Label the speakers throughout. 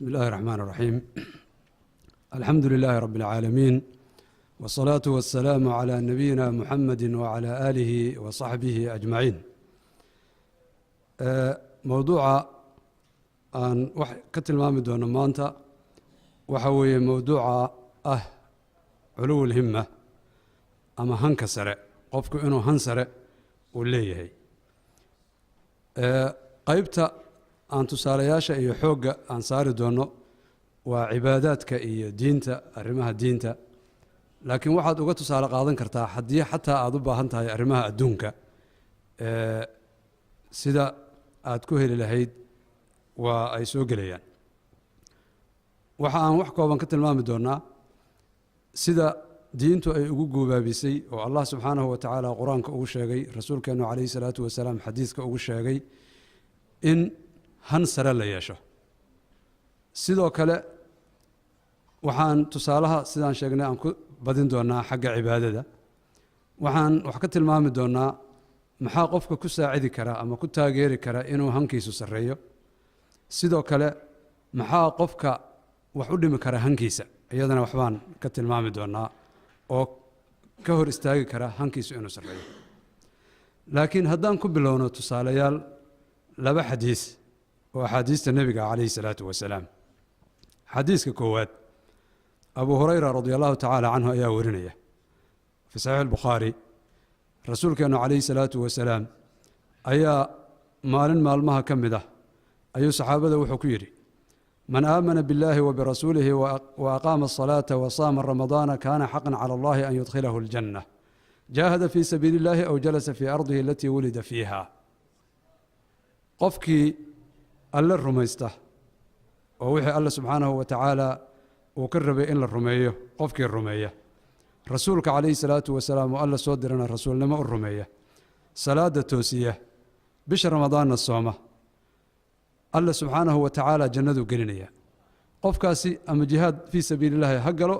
Speaker 1: بسم الله الرحمن الرحيم. الحمد لله رب العالمين، والصلاة والسلام على نبينا محمد وعلى آله وصحبه أجمعين. موضوع أن كتل مامدون مانتا وحوي موضوع علو الهمة أما هنكسر قفك إنه هنسر وليه قيبتا aan tusaalayaasha iyo xoogga aan saari doono waa cibaadaadka iyo diinta, arrimaha diinta. laakiin waxaad uga tusaale qaadan kartaa haddii xataa aad u baahan tahay arrimaha adduunka sida aad ku heli lahayd waa ay soo gelayaan. waxa aan wax kooban ka tilmaami doonaa sida diintu ay ugu guubaabisay oo Allah subxaanahu wa tacaala qur-aanka ugu sheegay, rasuulkeenu calayhi salaatu wasalaam xadiiska ugu sheegay in han sare la yeesho. sidoo kale waxaan tusaalaha sidaan sheegnay aan ku badin doonaa xagga cibaadada. waxaan wax ka tilmaami doonaa maxaa qofka ku saacidi kara ama ku taageeri kara inuu hankiisu sarreeyo. sidoo kale maxaa qofka wax u dhimi kara hankiisa, iyadana waxbaan ka tilmaami doonaa oo ka hor istaagi kara hankiisu inuu sarreeyo. laakiin haddaan ku bilowno tusaalayaal laba xadiis وأحاديث النبي عليه الصلاة والسلام. حديث كواد أبو هريرة رضي الله تعالى عنه أيا ورنية في صحيح البخاري، رسول كان عليه الصلاة والسلام أيا مال مها كمده أي صحابة وحكيري من آمن بالله وبرسوله وأقام الصلاة وصام رمضان كان حقا على الله أن يدخله الجنة، جاهد في سبيل الله أو جلس في أرضه التي ولد فيها. قفكي alla rumaysta oo wixii alla subxaanahu wa tacaala uu ka rabay in la rumeeyo qofkii rumeeya, rasuulka calayhi salaatu wasalaam oo alla soo dirana rasuulnimo u rumeeya, salaada toosiya, bisha ramadaanna sooma, alla subxaanahu wa tacaala jannadu gelinaya. qofkaasi ama jihaad fii sabiilillaahi ha galo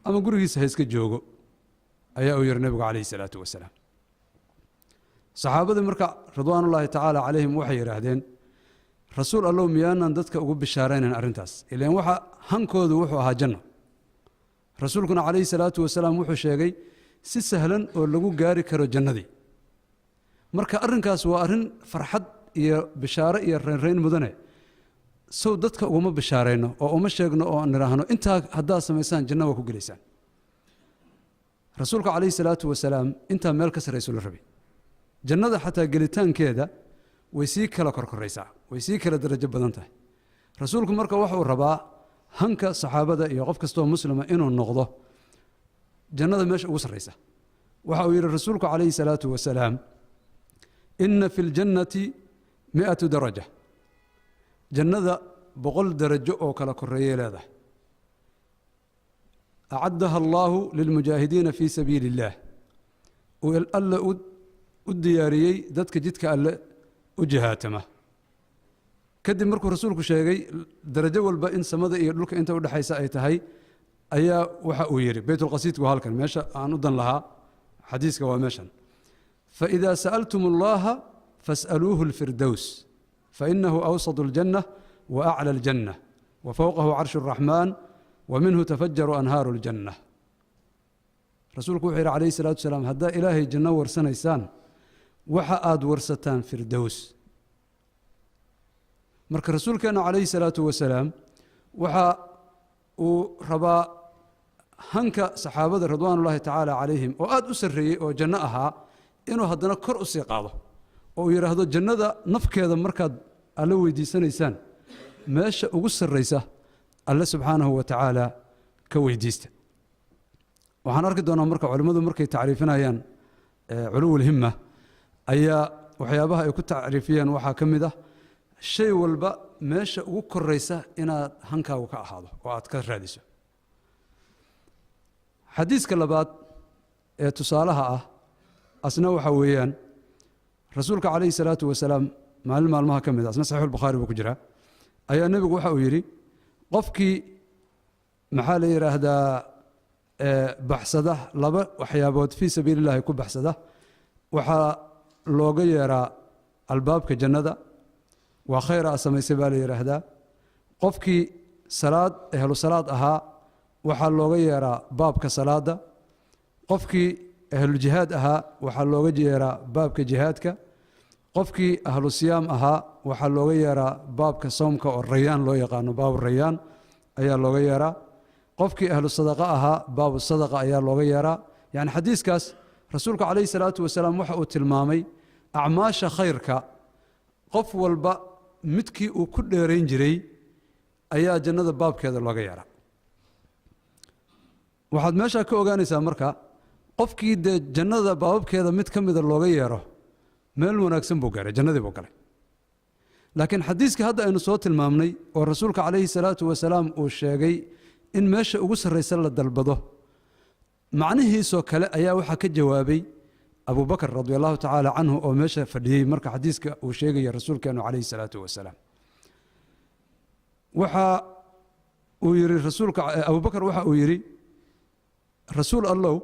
Speaker 1: ama gurigiisa ha iska joogo ayaa uu yidhi nebigu calayhi salaatu wasalaam. saxaabadii marka ridwaanullaahi tacaala calayhim waxay yidhaahdeen, rasuul allow miyaanan dadka ugu bishaaraynan arrintaas? ilaan waxa hankoodu wuxuu ahaa janno. rasuulkuna calayhi salaatu wasalaam wuxuu sheegay si sahlan oo lagu gaari karo jannadii. marka arrinkaas waa arrin farxad iyo bishaaro iyo reynreyn mudane. sow dadka uguma bishaarayno oo uma sheegno oo aan nidhaahno intaa haddaad samaysaan janno waa ku gelaysaan. rasuulka calayhi salaatu wasalaam intaa meel ka sarrayso la rabay. jannada xataa gelitaankeeda way sii kala korkoraysaa, way sii kala darajo badan tahay. rasuulku marka wuxuu rabaa hanka saxaabada iyo qof kastoo muslima inuu noqdo jannada meesha ugu sarraysa. waxa uu yidhi rasuulku calayhi salaatu wasalaam, inna fi ljannati 100 daraja, jannada 100 darajo oo kala korreeyay leedahay. acaddaha allaahu lilmujaahidiina fii sabiili illaah, uu alle u diyaariyey dadka jidka alle u jihaatama. kadib markuu rasuulku sheegay darajo walba in samada iyo dhulka inta u dhaxaysa ay tahay, ayaa waxa uu yidhi baytulqasiidku waa halkan meesha aan u dan lahaa, xadiiska waa meeshan. faidaa sa'altum allaha fas'aluuhu alfirdows fainahu awsadu aljanna wa acla aljanna wa fawqahu carshu araxmaan wa minhu tafajaru anhaaru aljanna. rasuulku wuxuu yidhi calayhi salaatu wasalaam, haddaa ilaahay janno warsanaysaan waxa aad warsataan firdows. marka rasuulkeena calayhi salaatu wasalaam waxa uu rabaa hanka saxaabada ridwaanullaahi tacaala calayhim oo aad u sarreeyey oo janno ahaa inuu haddana kor u sii qaado oo uu yidhaahdo jannada nafkeeda markaad alla weydiisanaysaan meesha ugu sarraysa alle subxaanahu wa tacaala ka weydiista. waxaan arki doonaa marka culimmadu markay tacriifinayaan culuwulhimma ayaa waxyaabaha ay ku tacriifiyeen waxaa ka mid ah shay walba meesha ugu koraysa inaad hankaagu ka ahaado oo aad ka raadiso. xadiiska labaad ee tusaalaha ah asna waxa weeyaan rasuulka calayhi salaatu wasalaam maalin maalmaha ka mid ah, asna saxiixul bukhaari buu ku jiraa, ayaa nebigu waxa uu yidhi qofkii maxaa la yidhaahdaa baxsada laba waxyaabood fii sabiilillaahi ku baxsada waxaa looga yeeraa albaabka jannada waa khayr aa samaysay baa la yidhaahdaa. qofkii salaad ehlu salaad ahaa waxaa looga yeeraa baabka salaada qofkii ahlu jihaad ahaa waxaa looga yeeraa baabka jihaadka qofkii ahlu siyaam ahaa waxaa looga yeeraa baabka soomka oo rayaan loo yaqaano baabu rayaan ayaa looga yeeraa qofkii ahlu sadaqa ahaa baabu sadaqa ayaa looga yeeraa yani xadiiskaas rasuulka calayhi salaatu wasalaam waxa uu tilmaamay acmaasha khayrka qof walba midkii uu ku dheerayn jiray ayaa jannada baabkeeda looga yeeraa waxaad meeshaa ka ogaanaysaa marka qofkii dee jannada baababkeeda mid ka mida looga yeero meel wanaagsan buu gaaray jannadii buu galay laakiin xadiiska hadda aynu soo tilmaamnay oo rasuulka calayhi salaatu wasalaam uu sheegay in meesha ugu sarraysa la dalbado macnihiisoo kale ayaa waxaa ka jawaabay abu bakr radi allahu tacaala canhu oo meesha fadhiyey marka xadiiska uu sheegaya rasuulkeenu calayhi salaatu wasalaam waxa uu yidhi rasuulka abu bakr waxa uu yidhi rasuul allow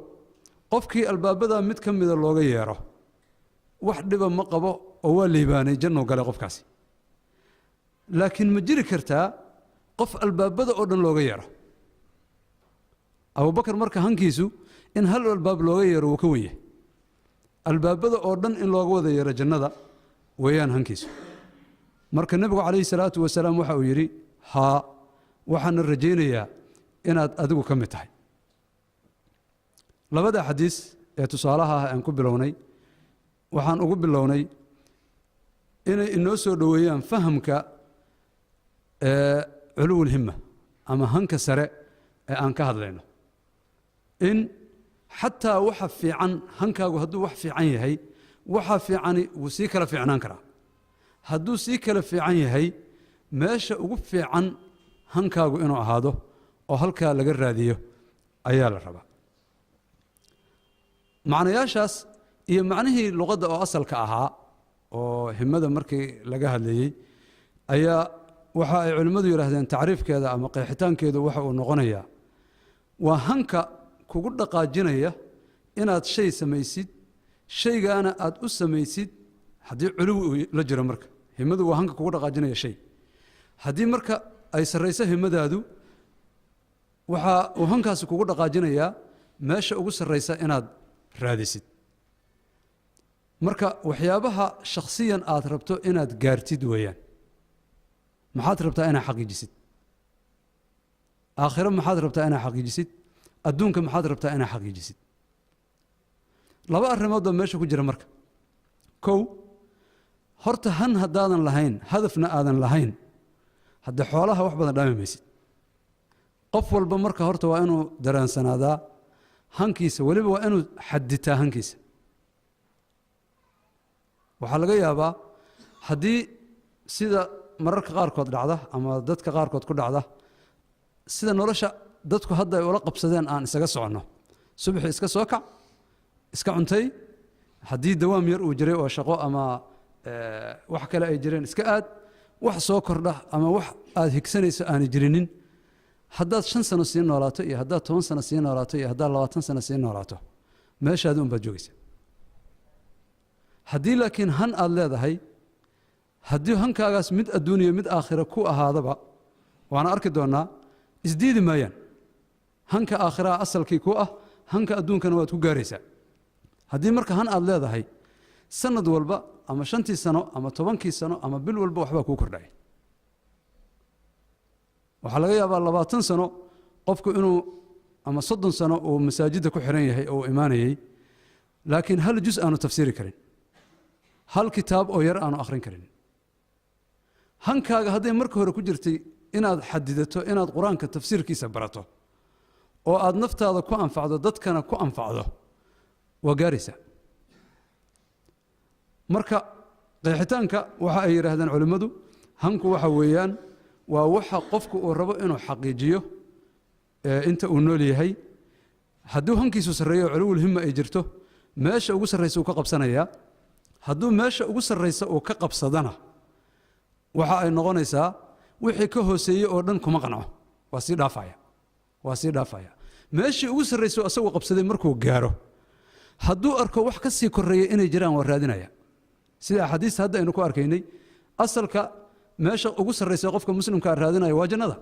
Speaker 1: qofkii albaabada mid ka mida looga yeero wax dhiba ma qabo oo waa liibaanay jannou galay qofkaasi laakiin ma jiri kartaa qof albaabada oo dhan looga yeero abubakar marka hankiisu in hal albaab looga yeero wuu ka wen yahay albaabada oo dhan in looga wada yeero jannada weeyaan hankiisu marka nebigu calayhi salaatu wasalaam waxa uu yidhi haa waxaana rajaynayaa inaad adigu ka mid tahay labada xadiis ee tusaalaha ah aan ku bilownay waxaan ugu bilownay inay inoo soo dhoweeyaan fahamka culuwul himma ama hanka sare ee aan ka hadlayno in xataa waxa fiican hankaagu hadduu wax fiican yahay waxa fiicani wuu sii kala fiicnaan karaa hadduu sii kala fiican yahay meesha ugu fiican hankaagu inuu ahaado oo halkaa laga raadiyo ayaa la rabaa macnayaashaas iyo macnihii luqadda oo asalka ahaa oo himada markii laga hadlayey ayaa waxa ay culimmadu yidhaahdeen tacriifkeeda ama qeexitaankeedu waxa uu noqonayaa waa hanka kugu dhaqaajinaya inaad shay samaysid shaygaana aad u samaysid haddii culuwi la jiro marka himadu waa hanka kugu dhaqaajinaya shay haddii marka ay sarrayso himadaadu waxa uu hankaasi kugu dhaqaajinayaa meesha ugu sarraysa inaad raadisid marka waxyaabaha shakhsiyan aad rabto inaad gaartid weeyaan maxaad rabtaa inaad xaqiijisid aakhiro maxaad rabtaa inaad xaqiijisid adduunka maxaad rabtaa inaad xaqiijisid laba arrimood baa meesha ku jira marka kow horta han haddaadan lahayn hadafna aadan lahayn hadde xoolaha wax badan dhaami maysid qof walba marka horta waa inuu dareensanaadaa hankiisa weliba waa inuu xaditaa hankiisa waxaa laga yaabaa haddii sida mararka qaarkood dhacda ama dadka qaarkood ku dhacda sida nolosha dadku hadda ay ula qabsadeen aan isaga soconno subaxii iska soo kac iska cuntay haddii dawaam yar uu jiray oo shaqo ama wax kale ay jireen iska aad wax soo kordha ama wax aad higsanayso aana jirinin haddaad 5 sano sii noolaato iyo haddaad 10 sano sii noolaato iyo haddaad 20 sano sii noolaato meeshaada unbaad joogaysa haddii laakiin han aad leedahay haddii hankaagaas mid adduuniya mid aakhira ku ahaadaba waana arki doonnaa isdiidi maayaan hanka aakhiraha asalkii ku ah hanka adduunkana waad ku gaaraysaa haddii marka han aad leedahay sanad walba ama 5 sano ama 10 sano ama bil walba waxbaa kuu kordhaya waxaa laga yaabaa 20 sano qofku inuu ama 30 sano uu masaajidda ku xiran yahay oo imaanayay laakiin hal juz aanu tafsiiri karin hal kitaab oo yar aanu akhrin karin hankaaga hadday marka hore ku jirtay inaad xadidato inaad qur-aanka tafsiirkiisa barato oo aad naftaada ku anfacdo dadkana ku anfacdo waa gaaraysaa marka qeexitaanka waxa ay yidhaahdeen culimmadu hanku waxa weeyaan waa waxa qofku uu rabo inuu xaqiijiyo inta uu nool yahay hadduu hankiisu sarreeyo culuwul himma ay jirto meesha ugu sarraysa uu ka qabsanayaa hadduu meesha ugu sarraysa uu ka qabsadana waxa ay noqonaysaa wixii ka hooseeyey oo dhan kuma qanco waa sii dhaafaya meeshii ugu sarraysa asagoo qabsaday markuu gaaro hadduu arko wax ka sii korreeya inay jiraan waa raadinaya sida axaadiista hadda aynu ku arkaynay asalka meesha ugu sarraysa qofka muslimkaa raadinaya waa jannada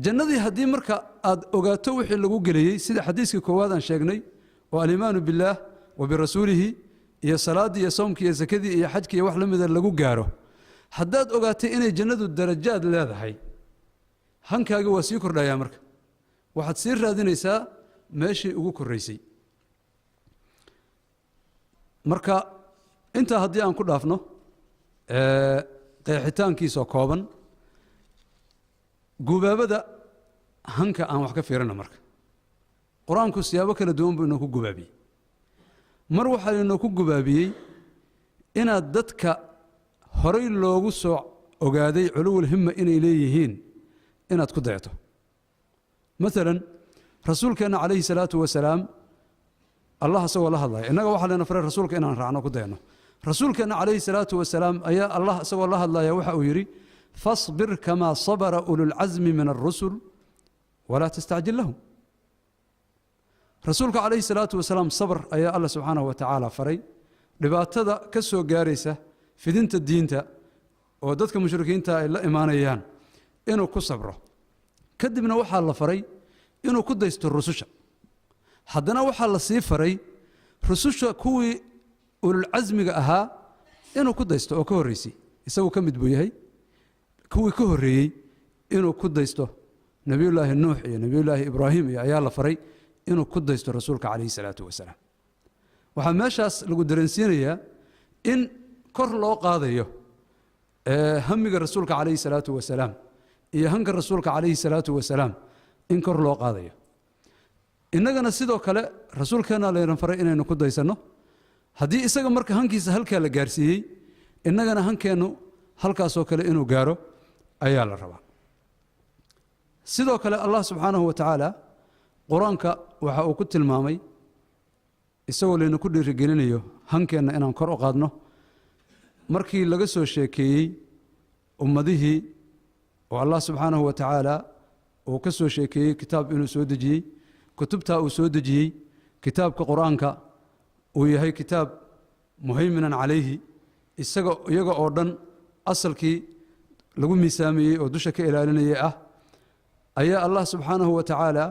Speaker 1: jannadii haddii marka aad ogaato wixii lagu geliyey sida xadiiskii koowaad aan sheegnay oo aliimaanu billaah wa birasuulihi iyo salaaddii iyo soomkii iyo sakadii iyo xajkii iyo wax la mida lagu gaaro haddaad ogaatay inay jannadu darajaad leedahay hankaagi waa sii kordhayaa marka waxaad sii raadinaysaa meeshii ugu korraysay marka intaa haddii aan ku dhaafno qeexitaankiisoo kooban gubaabada hanka aan wax ka fiirina marka qur-aanku siyaabo kala duwan buu inoo ku gubaabiyey mar waxaa inoo ku gubaabiyey inaad dadka horay loogu soo ogaaday culuwul himma inay leeyihiin inaad ku dayato maalan rasuulkeenna calayhi salaatu wasalaam allah isagoo la hadlaya innaga waxaa leena faray rasuulka inaan raacno ku dayano rasuulkeenna calayhi salaatu wasalaam ayaa allah isagoo la hadlaya waxa uu yidhi fasbir kamaa sabara ululcasmi min alrusul walaa tastacjil lahum rasuulka calayhi salaatu wasalaam sabr ayaa allah subxaanahu wa tacaala faray dhibaatada ka soo gaaraysa fidinta diinta oo dadka mushrikiinta ay la imaanayaan inuu ku sabro kadibna waxaa la faray inuu ku daysto rususha haddana waxaa la sii faray rususha kuwii ululcasmiga ahaa inuu ku daysto oo ka horraysay isagu ka mid buu yahay kuwii ka horreeyey inuu ku daysto nebiyullaahi nuux iyo nebiyullaahi ibraahim iyo ayaa la faray inuu ku daysto rasuulka calayhi salaatu wasalaam waxaa meeshaas lagu dareensiinayaa in kor loo qaadayo hamiga rasuulka calayhi salaatu wasalaam iyo hanka rasuulka calayhi salaatu wasalaam in kor loo qaadayo innagana sidoo kale rasuulkeenna layna faray inaynu ku daysanno haddii isaga marka hankiisa halkaa la gaarsiiyey innagana hankeennu halkaasoo kale inuu gaaro ayaa la rabaa sidoo kale allah subxaanahu wa tacaala qur-aanka waxa uu ku tilmaamay isagoo layna ku dhiirigelinayo hankeenna inaan kor u qaadno markii laga soo sheekeeyey ummadihii oo allah subxaanahu wa tacaala uu ka soo sheekeeyey kitaab inuu soo dejiyey kutubtaa uu soo dejiyey kitaabka qur-aanka uu yahay kitaab muhayminan calayhi iyaga oo dhan asalkii lagu miisaamayey oo dusha ka ilaalinayay ah ayaa allah subxaanahu wa tacaala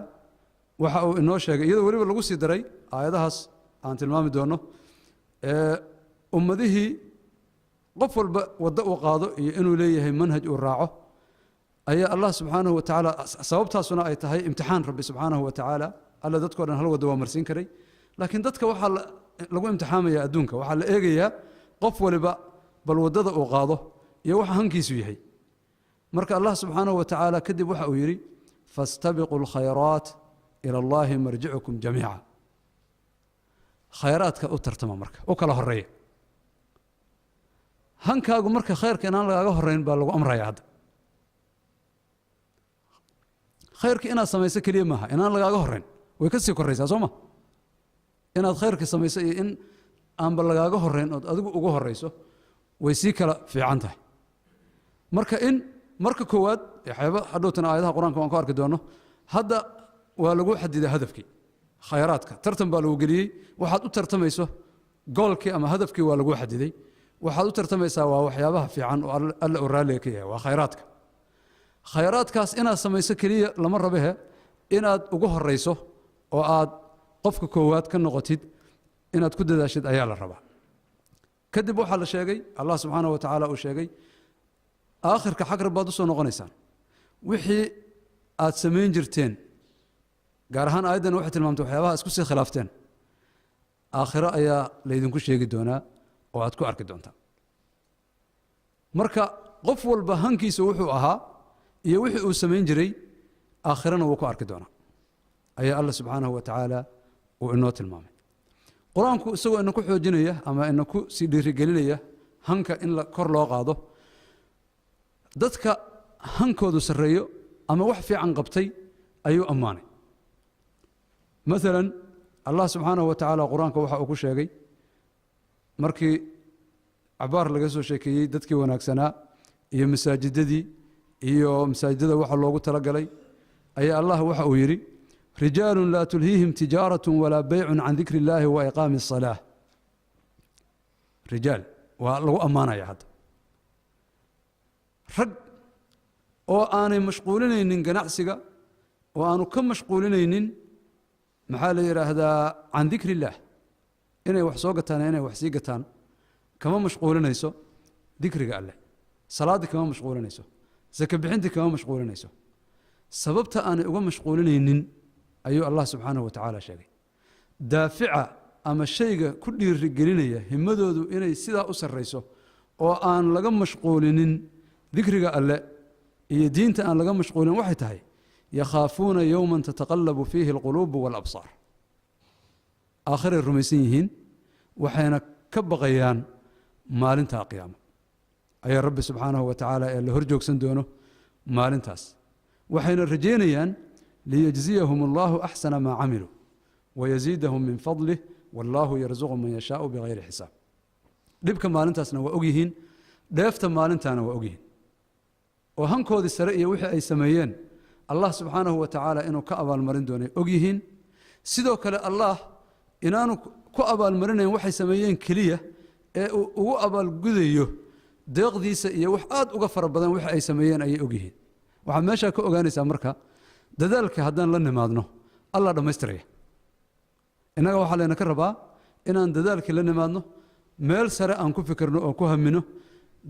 Speaker 1: waxa uu inoo sheegay iyadoo weliba lagu sii daray aayadahaas aan tilmaami doonno ummadihii qof walba waddo uu qaado iyo inuu leeyahay manhaj uu raaco ayaa allah subxaanahu wa tacaala sababtaasuna ay tahay imtixaan rabbi subxaanahu wa tacaala alla dadkoo dhan hal waddo waa marsiin karay laakiin dadka waxaa lagu imtixaamaya adduunka waxaa la eegayaa qof waliba bal waddada uu qaado iyo waxa hankiisu yahay marka allah subxaanahu wa tacaala kadib waxa uu yidhi fastabiquu alkhayraat ila allahi marjicukum jamiica khayraadka u tartama marka u kala horeeya hankaagu marka khayrka inaan lagaaga horeyn baa lagu amraya hadda khayrka inaad samayso keliya maaha inaan lagaaga horeyn way ka sii koraysaa soo ma inaad khayrka samayso iyo in aanba lagaaga horeyn ood adigu ugu horeyso way sii kala fiican tahay marka in marka koowaad waxyaaba hadhowtana aayadaha qur-aanka waan ku arki doono hadda waa lagu xadiday hadafkii khayraadka tartan baa lagu geliyey waxaad u tartamayso goolkii ama hadafkii waa lagu xadiday waxaad u tartamaysaa waa waxyaabaha fiican oo alla uu raalliga ka yahay waa khayraadka khayraadkaas inaad samayso keliya lama rabehe inaad ugu horeyso oo aad qofka koowaad ka noqotid inaad ku dadaashid ayaa la rabaa kadib waxaa la sheegay allah subxaanahu wa tacaala uu sheegay aakhirka xagrab baad u soo noqonaysaan wixii aad samayn jirteen gaar ahaan aayaddan waxay tilmaamtay waxyaabaha isku sii khilaafteen aakhiro ayaa laydinku sheegi doonaa oo aad ku arki doontaa marka qof walba hankiisa wuxuu ahaa iyo wixii uu samayn jiray aakhirana wuu ku arki doonaa ayaa allah subxaanahu wa tacaala uu inoo tilmaamay qur-aanku isagoo ina ku xoojinaya ama ina ku sii dhiirigelinaya hanka in kor loo qaado dadka hankoodu sarreeyo ama wax fiican qabtay ayuu ammaanay maalan allah subxaanahu wa tacaala qur-aanka waxa uu ku sheegay markii cabaar laga soo sheekeeyey dadkii wanaagsanaa iyo masaajidadii iyo masaajidada waxa loogu talagalay ayaa allah waxa uu yidhi rijaalu laa tulhiihim tijaaratu walaa baycun can dikri illaahi wa iqaami الصalaah rijaal waa lagu ammaanaya hadda rag oo aanay mashquulinaynin ganacsiga oo aanu ka mashquulinaynin maxaa la yidhaahdaa can dikri illaah inay wax soo gataan inay wax sii gataan kama mashquulinayso dikriga alleh salaaddii kama mashquulinayso saka bixintii kama mashquulinayso sababta aanay uga mashquulinaynin ayuu allah subxaanahu wa tacaala sheegay daafica ama shayga ku dhiirigelinaya himadoodu inay sidaa u sarrayso oo aan laga mashquulinin dikriga alleh iyo diinta aan laga mashquulin waxay tahay yakhaafuuna yowman tataqallabu fiihi alquluubu waalabsaar aakhiray rumaysan yihiin waxayna ka baqayaan maalintaa qiyaamo ayaa rabbi subxaanahu wa tacaala ee la hor joogsan doono maalintaas waxayna rajaynayaan liyajziyahum allahu axsana maa camiluu wayaziidahum min fadlih wallaahu yarzuqu man yashaau bigayri xisaab dhibka maalintaasna waa ogyihiin dheefta maalintaana waa ogyihiin oo hankoodii sare iyo wixii ay sameeyeen allah subxaanahu wa tacaala inuu ka abaalmarin doonay ogyihiin sidoo kale allah inaanu ku abaalmarinayn waxay sameeyeen keliya ee uu ugu abaalgudayo deeqdiisa iyo wax aad uga fara badan wixii ay sameeyeen ayay ogyihiin waxaad meeshaa ka ogaanaysaa marka dadaalka haddaan la nimaadno allah dhammaystiraya innaga waxaa layna ka rabaa inaan dadaalkii la nimaadno meel sare aan ku fikirno oo ku hamino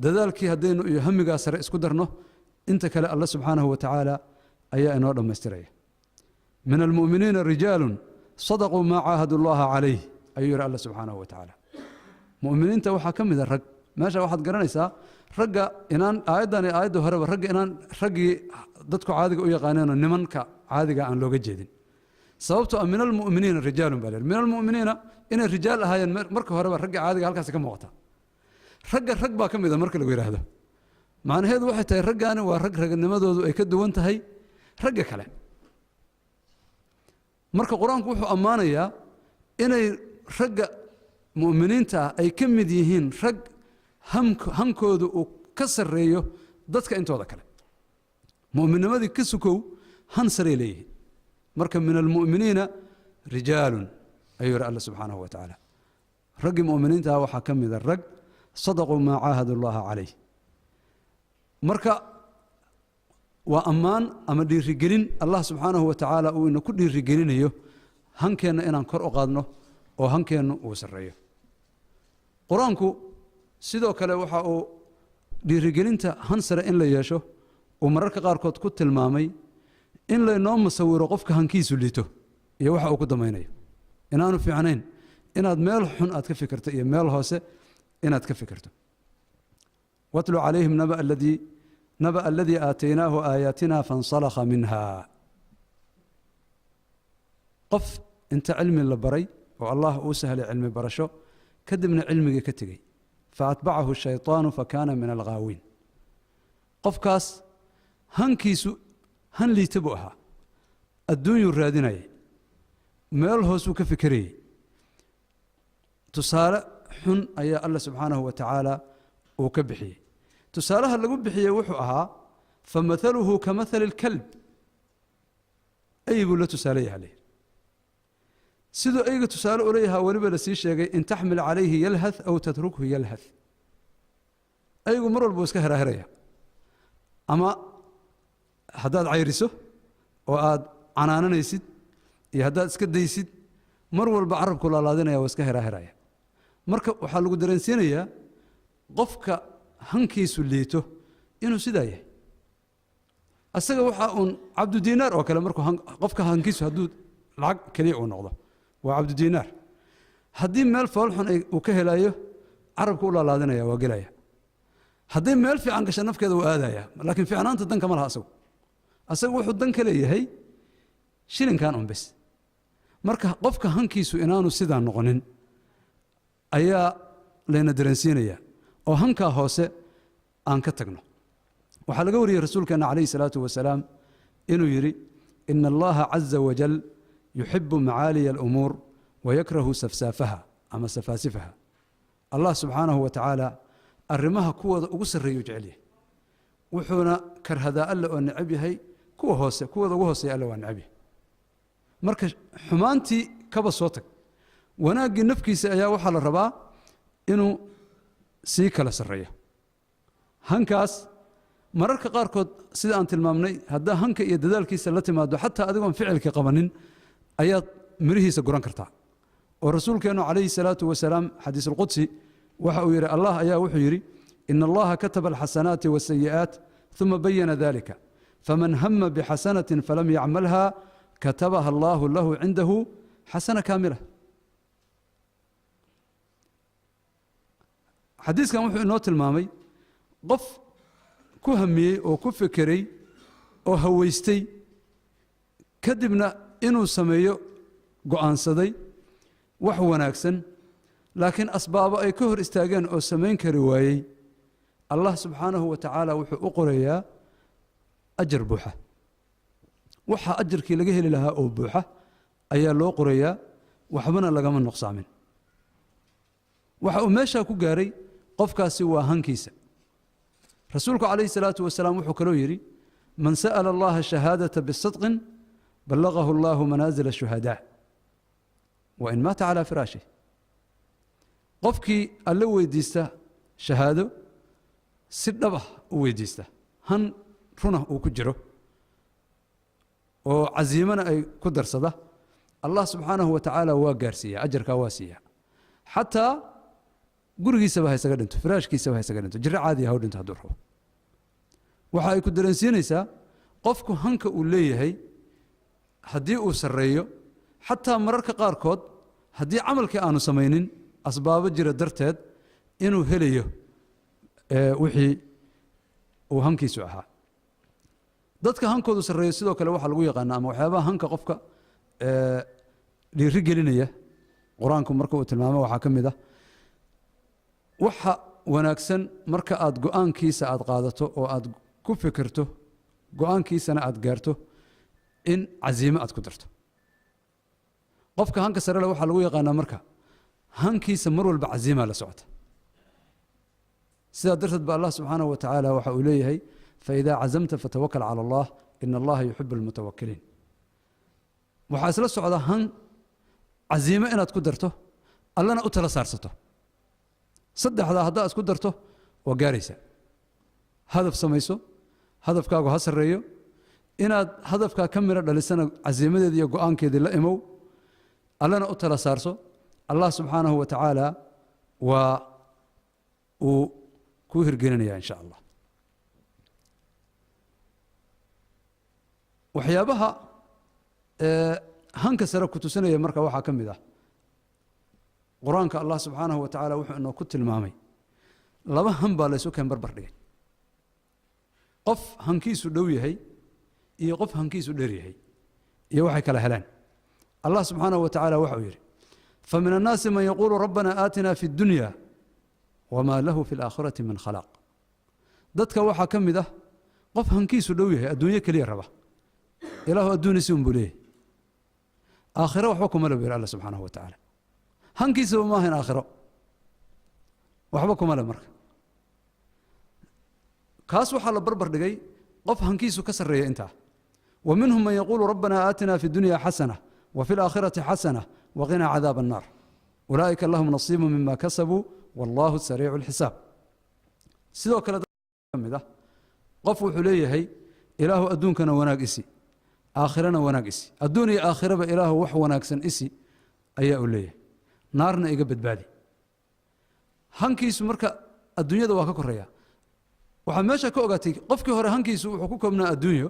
Speaker 1: dadaalkii haddaynu iyo hamigaa sare isku darno inta kale alla subxaanahu wa tacaala ayaa inoo dhammaystiraya min almu'miniina rijaalun sadaquu maa caahadu llaha calayh ayuu yidhi alla subxaanahu wa tacaala mu'miniinta waxaa ka mid a rag meesha waxaad garanaysaa ragga inaan aayaddan iyo aayadda horeba ragga inaan raggii dadku caadiga u yaqaaneenoo nimanka caadiga aan looga jeedin sababtoo ah min almu'miniina rijaalun baa leeyahay min almu'miniina inay rijaal ahaayeen marka horeba ragga caadiga halkaasi ka muuqata ragga rag baa ka mid a marka lagu yidhaahdo macnaheedu waxay tahay raggaani waa rag raganimadoodu ay ka duwan tahay ragga kale marka qur-aanku wuxuu ammaanayaa inay ragga mu'miniinta ah ay ka mid yihiin rag hankoodu uu ka sarreeyo dadka intooda kale mu'minnimadii ka sukow han sarey leeyihiin marka min almu'miniina rijaalun ayuu yidhi alla subxaanahu wa tacaala raggii mu'miniinta ah waxaa ka mida rag sadaquu maa caahadu llaha calayh marka waa ammaan ama dhiirigelin allah subxaanahu wa tacaala uu ina ku dhiirigelinayo hankeenna inaan kor u qaadno oo hankeennu uu sarreeyo qur-aanku sidoo kale waxa uu dhiirigelinta han sare in la yeesho uu mararka qaarkood ku tilmaamay in laynoo musawiro qofka hankiisu liito iyo waxa uu ku damaynayo inaanu fiicnayn inaad meel xun aad ka fikirto iyo meel hoose inaad ka fikirto watlu calayhim naba aladii aataynaahu aayaatina fansalakha minha qof inta cilmi la baray oo allah uu sahlay cilmi barasho kadibna cilmigii ka tegey faatbacahu shayطaanu fakana min alghaawiin qofkaas hankiisu han liita buu ahaa adduunyuu raadinayay meel hoosuu ka fikirayey tusaale xun ayaa alla subxaanahu wa tacaala uu ka bixiyey tusaalaha lagu bixiyey wuxuu ahaa famahaluhu kamahali اlkalb ay buu la tusaale yaha layidhi siduu ayga tusaale ula yahaa weliba la sii sheegay in taxmil calayhi yalhath aw tatrukhu yalhath aygu mar walbuu iska heraheraya ama haddaad cayriso oo aad canaananaysid iyo haddaad iska daysid mar walba carabku laalaadinaya waa iska heraheraya marka waxaa lagu dareensiinayaa qofka hankiisu liito inuu sidaa yahay asaga waxaa uun cabdudiinaar oo kale markuu qofka hankiisu hadduu lacag keliya uu noqdo waa cabdudiinaar haddii meel foolxun uu ka helayo carabku u laalaadinaya waa gelaya haddii meel fiican gasha nafkeeda waa aadaya laakiin fiicnaanta dan kama laha asagu wuxuu dan ka leeyahay shilinkan un bes marka qofka hankiisu inaanu sidaa noqonin ayaa layna dareensiinaya oo hankaa hoose aan ka tagno waxaa laga wariyey rasuulkeena calayhi salaatu wasalaam inuu yidhi ina allaha caza wajal yuxibu macaaliya alumuur wayakrahu safsaafaha ama safaasifaha allah subxaanahu wa tacaala arrimaha kuwooda ugu sarreeyuu jecel yahay wuxuuna karhadaa alle oo necab yahay kuwooda ugu hooseeya alle waa necab yahay marka xumaantii kaba soo tag wanaaggii nafkiisa ayaa waxaa la rabaa inuu sii kala sarreeyo hankaas mararka qaarkood sida aan tilmaamnay haddaa hanka iyo dadaalkiisa la timaado xataa adigoon ficilka qabanin ayaad mirihiisa guran kartaa oo rasuulkeennu calayhi salaatu wasalaam xadiis alqudsi waxa uu yidhi allah ayaa wuxuu yidhi ina allaha kataba alxasanaati wasayi'aat ثuma bayana dalika faman hama bixasanatin falam yacmalha katabaha allahu lahu cindahu xasana kaamila xadiiskan wuxuu inoo tilmaamay qof ku hamiyey oo ku fekeray oo hawaystay kadibna inuu sameeyo go'aansaday wax wanaagsan laakiin asbaabo ay ka hor istaageen oo samayn kari waayey allah subxaanahu wa tacaala wuxuu u qorayaa ajar buuxa waxa ajarkii laga heli lahaa oo buuxa ayaa loo qorayaa waxbana lagama nuqsaamin waxa uu meeshaa ku gaaray qofkaasi waa hankiisa rasuulku calayhi salaatu wasalaam wuxuu kaloo yidhi man sa'ala allaha shahaadata bisidqin ballaqahu allahu manaazila shuhadaa wain maata calaa firaashih qofkii alle weydiista shahaado si dhab ah u weydiista han runah uu ku jiro oo casiimana ay ku darsada allah subxaanahu wa tacaala waa gaarsiiya ajarkaa waa siiya xataa gurigiisaba ha isaga dhinto firaashkiisaba ha isaga dhinto jirro caadiya ha u dhinto hadduu rabo waxa ay ku dareensiinaysaa qofku hanka uu leeyahay haddii uu sarreeyo xataa mararka qaarkood haddii camalkii aanu samaynin asbaabo jira darteed inuu helayo wixii uu hankiisu ahaa dadka hankoodu sarreeyo sidoo kale waxaa lagu yaqaana ama waxyaabaha hanka qofka dhiiri gelinaya qur-aanku marka uu tilmaamo waxaa ka mid ah waxa wanaagsan marka aad go'aankiisa aad qaadato oo aad ku fikirto go'aankiisana aad gaarto in casiimo aad ku darto qofka hanka sare leh waxaa lagu yaqaanaa marka hankiisa mar walba casiimaa la socota sidaa darteed ba allah subxaanahu wa tacaala waxa uu leeyahay faidaa cazamta fatawakal cala allah ina allaha yuxibu almutawakiliin waxaa isla socda han casiimo inaad ku darto allana u tala saarsato saddexdaa haddaad isku darto waa gaaraysaa hadaf samayso hadafkaagu ha sarreeyo inaad hadafkaa ka miro dhalisana casiimadeeda iyo go'aankeedii la imow allana u tala saarso allah subxaanahu wa tacaala waa uu kuu hirgelinaya in sha allah waxyaabaha hanka sare ku tusinaya marka waxaa ka mid ah qur-aanka allah subxaanahu wa tacaala wuxuu inoo ku tilmaamay laba han baa laysu keen barbar dhigay qof hankiisu dhow yahay iyo qof hankiisu dheer yahay iyo waxay kala heleen allah subxaanahu wa tacaala waxa uu yidhi famin annaasi man yaquulu rabbana aatina fi اddunya wma lahu fi اlaakhirati min khalaaq dadka waxaa ka mid ah qof hankiisu dhow yahay adduunyo keliya raba ilaahu adduunisi un buu leeyahay aakhiro waxba kuma le bu yidhi alla subxaanahu wa tacaala hankiisaba ma ahayn aakhiro waxba kuma le marka kaas waxaa la barbar dhigay qof hankiisu ka sarreeya intaa wa minhum man yaquulu rabbana aatina fi dunya xasana wa fi اlaakhirati xasana waqinaa cadaaba الnaar ulaa'ika lahum nasiibu mima kasabuu wallahu sariicu اlxisaab sidoo kale ka mid ah qof wuxuu leeyahay ilaahu adduunkana wanaag isi aakhirana wanaag isi adduun iyo aakhiraba ilaahu wax wanaagsan isi ayaa uu leeyahay naarna iga badbaadi hankiisu marka adduunyada waa ka koreeya waxaad meesha ka ogaatay qofkii hore hankiisu wuxuu ku koobnaa adduunyo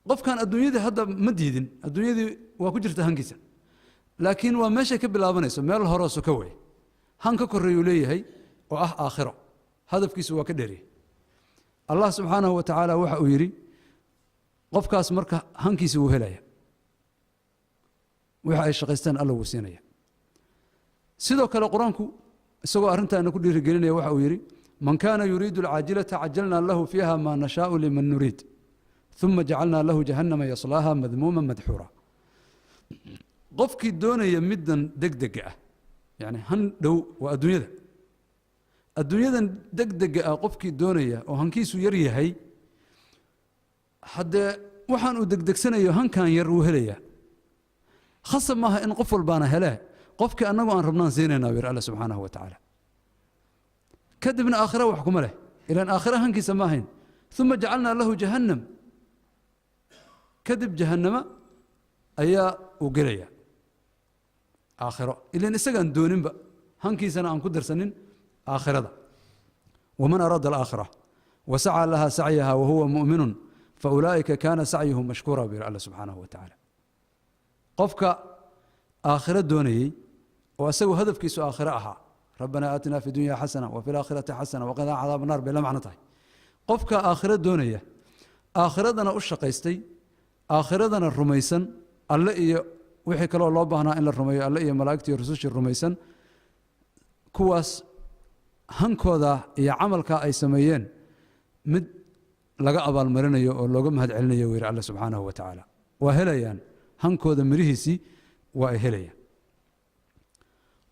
Speaker 1: qofkan adduunyadii hadda ma diidin adduunyadii waa ku jirta hankiisa laakiin waa meeshay ka bilaabanayso meel horooso ka wey han ka koreeyuu leeyahay oo ah aakhiro hadafkiisu waa ka dheeryahay allah subxaanahu wa tacaala waxa uu yidhi qofkaas marka hankiisa wuu helaya waxa ay shaqaystaan alla wuu siinaya sidoo kale qur-aanku isagoo arrintaana ku dhiirigelinaya waxa uu yidhi man kaana yuriidu alcaajilata cajalna lahu fiiha ma nashaau liman nuriid uma jacalna lahu jahannama yaslaaha madmuuma madxuura qofkii doonaya middan degdega ah yani han dhow waa adduunyadan degdega ah qofkii doonaya oo hankiisu yar yahay haddee waxaan uu degdegsanayo hankan yar wuu helayaa khasab maaha in qof walbaana helee qofkii annagu aan rabnaan siinayna yidhi alla subxaanahu wa tacaala kadibna aakhira wax kuma leh ilaan aakhira hankiisa ma ahayn ثم جعلنا له جهنم كذب جهنم أيا وقرية آخرة إلا نسجن دونين بقى هنكي سنة أن قدر سنين آخرة ومن أراد الآخرة وسعى لها سعيها وهو مؤمن فأولئك كان سعيهم مشكورا بإذن الله سبحانه وتعالى قفك آخرة دوني وأسوي هدف كيسو آخرها ربنا آتنا في الدنيا حسنة وفي الآخرة حسنة وقنا عذاب النار بلا معنى قفك آخرة دونية آخرتنا أشقيستي آخرتنا الرميسن الله إيه وحي كلو الله بهنا إن الرمي الله إيه ملائكتي ورسوش الرميسن كواس هنكودا يا عملك أي سميين مد لقى أبا المرنية أو لقى مهد علنية وير الله سبحانه وتعالى وهليان هنكودا مريهسي وهليان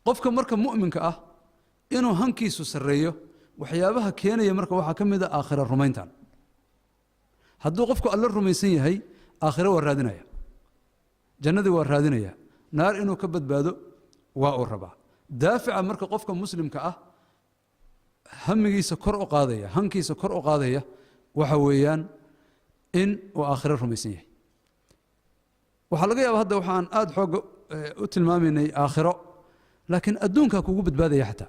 Speaker 1: قفك مركب مؤمن كأه إنه هنكيسو سرية وحيابها كينية مركب واحد كم إذا آخر الرمينتان هدو قفك الله الرميسية هي آخره ورادنايا جنة ورادنايا نار إنه كبد بادو وأوربا دافع مركب قفك مسلم كأه همجيس كرء قاضية هنكيس كرء قاضية وحويان إن وآخر الرميسية وحلقة هذا وحان آد حق أتلمامي آخره لكن أدونك كوجو بدبادة حتى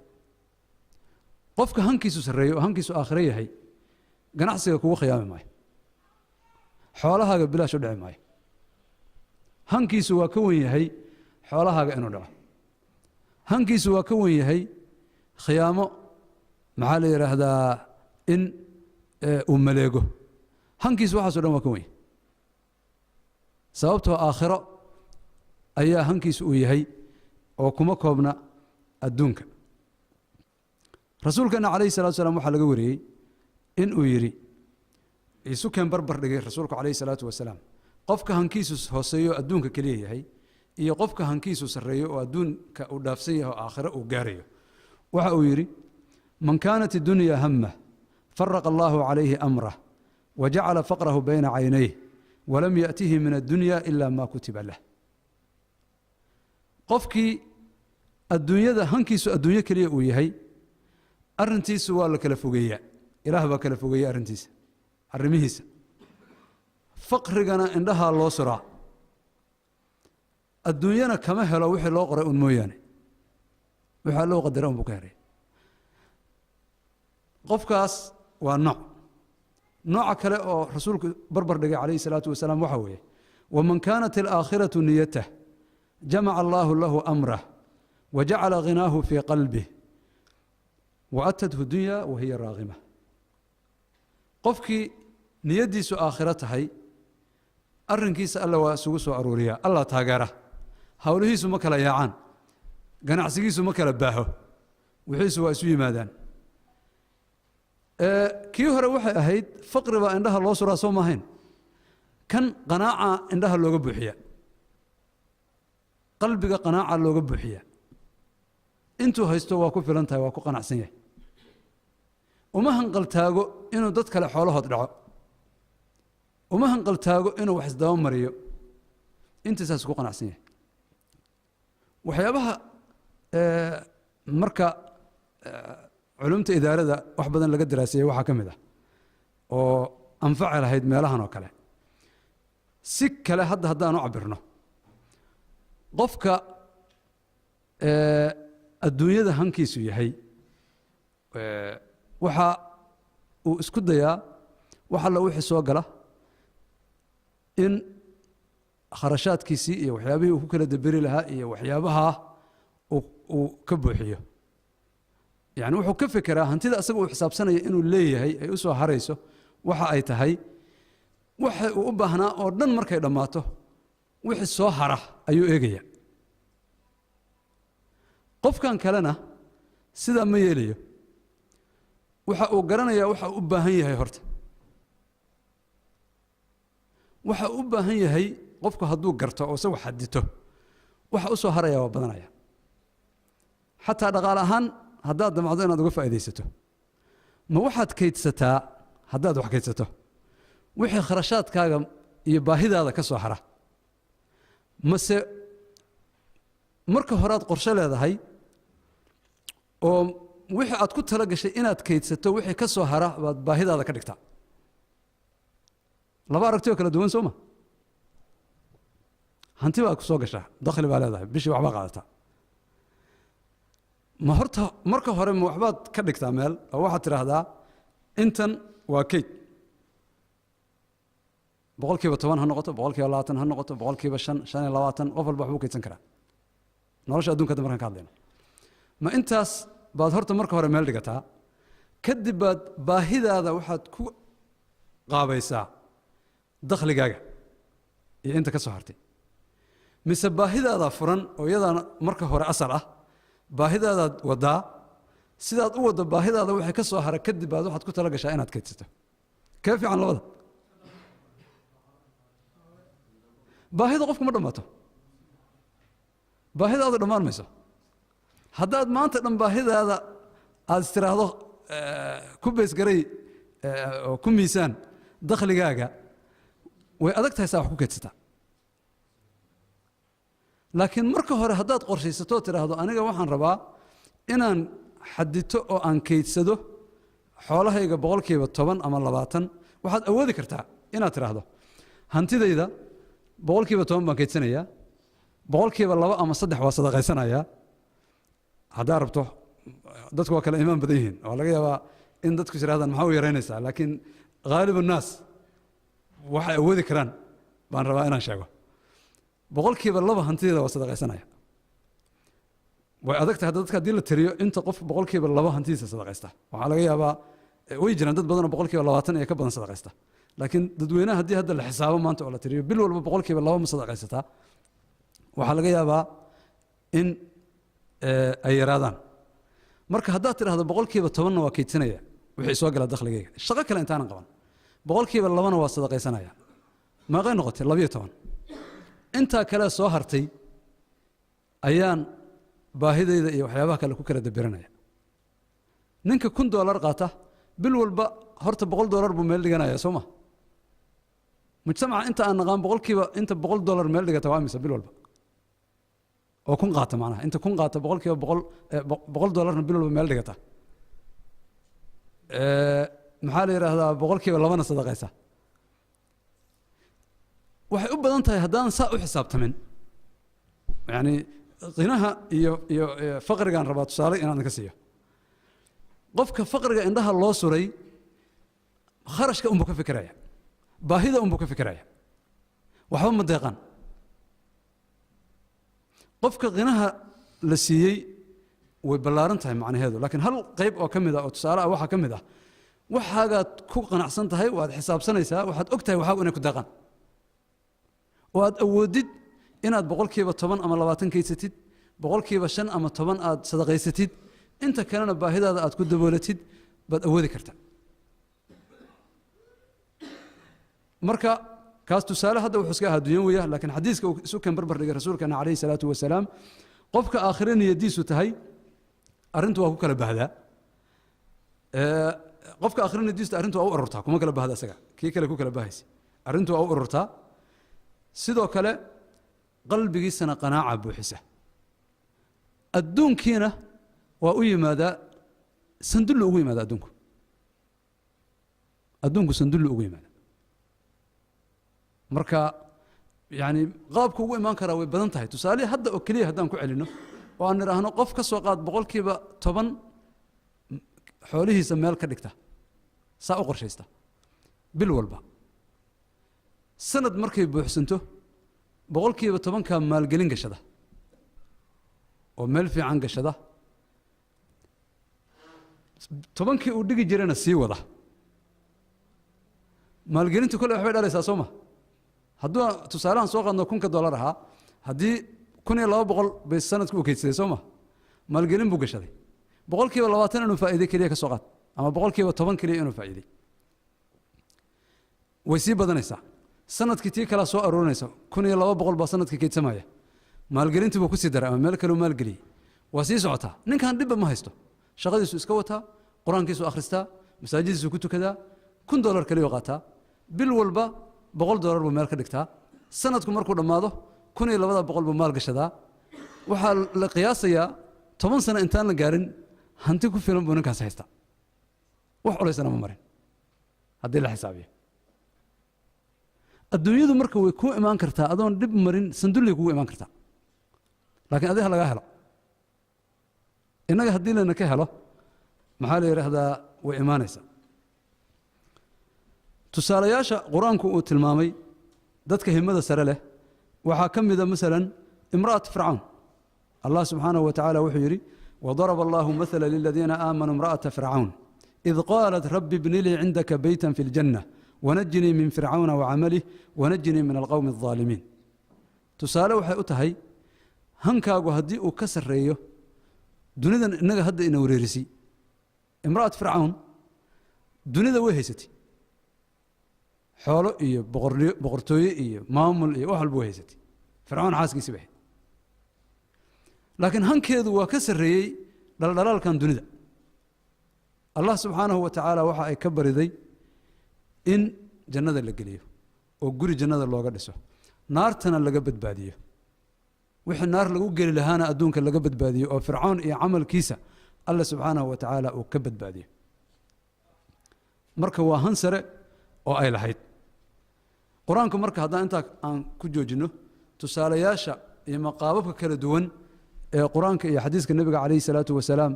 Speaker 1: قفك هنكيسو سرية وهنكيسو آخرية هي جناحسك كوجو خيام ماي حولها قبلها شو دعي ماي هنكيسو وكوين هي حولها إنه دعى هنكيسو وكوين هي خيامه معالي هذا إن أمليجو هنكيسو حصل وكوين سببته آخرة أيها هنكيسو هي وكما كوبنا الدنك رسولك عليه الصلاة والسلام وحلق وري إن أيري يسوع كان بربر لقي رسولك عليه الصلاة والسلام قفك هنكيسوس هوسيو الدنك كليه هي إيه قفك هنكيسوس الريو والدنك ودافسيه آخر وجاريه وحأيري من كانت الدنيا همه فرق الله عليه أمره وجعل فقره بين عينيه ولم يأته من الدنيا إلا ما كتب له قفكي الدنيا ذا هنكيسو الدنيا كليه ويهي أرنتيس ولا كلفوجية إله بكلفوجية أرنتيس الرميس فقر جنا عندها الله سرع الدنيا كما هلا وحي الله قرأ مويانه وحي الله قدرهم بكاري قفكاس والنوع نوع كلا رسولك بربر دقي عليه الصلاة والسلام وحويه ومن كانت الآخرة نيته جمع الله له أمره وجعل غناه في قلبه وأتته الدنيا وهي راغمة قفكي نيديس آخرتها أرنكيس الله وسوس أروريا الله تاجره هؤلاء مكلا يعان جناعسيس مكلا باهو وحيس وأسوي مادان كيو هروح أهيد فقر وعندها الله سورة صومهين كان قناعة عندها اللي جبوحية قلبك قناعة اللي جبوحية انتو هيستو واكو فلانتها واكو قناع سنيه وما هنقلتاغو إنه دتك لحوله هتدعو وما هنقلتاغو إنه وحس دوام مريو أنت ساسكو قناع سنيه وحيابها مركا علومة إدارة ذا وحبذا لقد دراسية وحكم ذا وأنفع هيد مالها نوكله سك له هذا نعبرنا قفك الدنيا ذا هنكيسو يهي وحا واسكد يا وحا لو وحي سو غلا ان خرشات كيسي iyo waxyaabaha uu kala dabiri lahaa iyo waxyaabaha uu ka buuxiyo yani wuxuu ka fikiraa hantida asaga uu xisaabsanayo inuu leeyahay ay u soo harayso waxa ay tahay waxa uu u baahnaa oo dhan markay dhamaato wixii soo hara ayuu eegaya qofkan kalena sida ma yeelayo waxa uu garanayaa waxa uu u baahan yahay horta waxa uu u baahan yahay qofku hadduu garto oo isagu xadito waxa u soo haraya waa badanaya xataa dhaqaale ahaan haddaad damacdo inaad uga faa'iidaysato ma waxaad kaydsataa haddaad wax kaydsato wixii kharashaadkaaga iyo baahidaada ka soo hara mase marka horaad qorshe leedahay oo wixii aad ku tala gashay inaad kaydsato wixii ka soo hara baad baahidaada ka dhigtaa laba aragtiyoo kala duwan soo ma hanti baa ku soo gashaa dakhli baa leedahay bishii waxbaa qaadataa ma horta marka hore ma waxbaad ka dhigtaa meel oo waxaad tidhaahdaa intan waa kayd boqolkiiba 10 ha noqoto boqolkiiba 20 ha noqoto boqolkiiba 5 25 qof walba waxbuu kaydsan karaa nolosha adduunka markaan ka hadlayno ma intaas baad horta marka hore meel dhigataa kadib baad baahidaada waxaad ku qaabaysaa dakhligaaga iyo inta ka soo hartay mise baahidaada furan oo iyadana marka hore asal ah baahidaada wadaa sidaad u wada baahidaada waxay ka soo haray kadib baad waxaad ku tala gashaa inaad kaydsato kee fiican labada baahida qofku ma dhamaato baahidaadu dhammaan mayso haddaad maanta dhan baahidaada aad istiraahdo ku beesgaray oo ku miisaan dakhligaaga way adag tahay saa wax ku kaydsataa laakiin marka hore haddaad qorshaysato tiraahdo aniga waxaan rabaa inaan xadito oo aan kaydsado xoolahayga boqolkiiba 10 ama 20 waxaad awoodi kartaa inaad tiraahdo hantidayda boqolkiiba 10 baan kaydsanayaa boqolkiiba 2 ama 3 waa sadaqaysanayaa haddaa rabto dadku waa kala iimaan badan yihiin oo laga yaabaa in dadku yiraahdaan maxaa u yaraynaysaa laakiin غالب الناس waxay awoodi karaan baan rabaa inaan sheego boqolkiiba 2 hantida waa sadaqaysanaya way adagtahay dadka hadii la tiriyo inta qof boqolkiiba 2 hantidiisa sadaqaysta waxa laga yaabaa way jiraan dad badan oo boqolkiiba 20 ay ka badan sadaqaysta laakiin dadweynaha hadii hadda la xisaabo maanta oo la tiriyo bil walba boqolkiiba 2 ma sadaqaysata waxa laga yaabaa in ay yaraadaan marka haddaad tiraahdo boqolkiiba 10 waa kaydsanaya wixii soo gala dakhligayga shaqo kale intaan qaban boqolkiiba 2 waa sadaqaysanaya ma qay noqotay 12 inta kale soo hartay ayaan baahidayda iyo waxyaabaha kale ku kala dabiranaya ninka $1,000 qaata bil walba horta $100 buu meel dhiganaya Soomaa mujtamaca inta aan naqaan boqolkiiba inta $100 meel dhigata waa imisa bil walba oo kun qaata macnaha inta kun qaata boqolkiiba $100 bil walba meel dhigata maxaa la yiraahdaa boqolkiiba 2 sadaqaysa waxay u badan tahay haddaan saa u xisaabtamin yani qinaha iyo faqrigan rabaa tusaale inaan ka siiyo qofka faqriga indhaha loo suray kharashka umbu ka fikiraya baahida umbu ka fikiraya waxba ma deeqan qofka qinaha la siiyey way ballaaran tahay macnaheedu laakiin hal qayb oo kamid ah oo tusaale ah waxa kamid ah waxaad ku qanacsan tahay waad xisaabsanaysaa waxaad ogtahay waxa inay ku deeqan oo aad awoodid inaad boqolkiiba 10 ama 20 kaysatid boqolkiiba 5 ama 10 aad sadaqaysatid inta kalena baahidaada aad ku daboolatid baad awoodi kartaa marka kaas tusaale hadda wuxuu iska ahaa dunyada weeyaa laakiin xadiiska uu isu kan barbar dhigay rasuulkana kaleey salaatu wasalaam qofka aakhirina niyadiisu tahay arintu waa ku kala bahdaa qofka aakhirina niyadiisu arintu waa u ururtaa kuma kala bahda isaga kii kale ku kala bahaysi arintu waa u ururtaa sidoo kale qalbigiisana qanaaca buuxisa adduunkiina waa u yimaada sandullu ugu yimaada adduunku sandullu ugu yimaada marka yani qaabku ugu imaan karaa way badan tahay tusaale hadda oo kaliya haddaan ku celino oo aan niraahno qof ka soo qaad boqolkiiba 10 xoolihiisa meel ka dhigta saa u qorshaysta bil walba sanad markay buuxsanto boqolkiiba 10 ka maalgelin gashada oo meel fiican gashada 10kii uu dhigi jirayna sii wada maalgelintu kale waxay dhalaysaa Soomaa hadduu tusaalahan soo qaadno $1,000 ahaa haddii 1,200 bay sanadku u kaydsaday Soomaa maalgelin buu gashaday boqolkiiba 20 inuu faa'iido kaliya ka soo qaad ama boqolkiiba 10 kaliya inuu faa'iiday way sii badanaysaa sanadkii tii kala soo aroonaysa 1,200 baa sanadkii kaydsamaya maalgelintu buu ku sii daray ama meel kale uu maalgeliyay waa sii socotaa ninkan dib ma haysto shaqadiisu iska wataa quraankiisu akhristaa masaajidiisu ku tukadaa $1,000 kaliya qaataa bil walba $100 buu meel ka dhigtaa sanadku markuu dhamaado 1,200 buu maal gashadaa waxa la qiyaasayaa 10 sano intaan la gaarin hanti ku filan buu ninkaas haystaa wax culaysana ma marin haddii la xisaabiyo الدنيا ذو مركب ويكون إيمان كرتا أظن دب مرين سندلي يكون إيمان كرتا لكن أذيها لقاها هلا إنك هدي لنا كهلا محل هذا وإيمانيسا تسالياشا قرآنك وتلمامي ذاتك همذا سرله وحاكم إذا مثلا امرأة فرعون الله سبحانه وتعالى وحيري وضرب الله مثلا للذين آمنوا امرأة فرعون إذ قالت رب ابن لي عندك بيتا في الجنة ونجني من فرعون وعمله ونجني من القوم الظالمين تسالة وحي أتهي هنكاغو هدي وكسر ريو دونيدا إنك هدي إنه ريرسي امرأة فرعون دونيدا وهيستي xoolo iyo boqortooyo iyo maamul iyo wax walba haysatay fircoon xaaskiisa bixi laakiin hankeedu waa ka sareeyay dhaldhalaalkan dunida Allah subhanahu wa ta'ala waxa ay ka bariday in jannada la geliyo oo guri jannada looga dhiso naartana laga badbaadiyo wixii naar lagu geli lahaana adduunka laga badbaadiyo oo fircoon iyo amalkiisa Allah subhanahu wa ta'ala uu ka badbaadiyo marka waa hansare oo ay lahayd quraanku marka haddaan inta aan ku joojino tusaalayaasha iyo maqaababka kala duwan ee quraanka iyo xadiiska nabiga kaleey salaatu wasalaam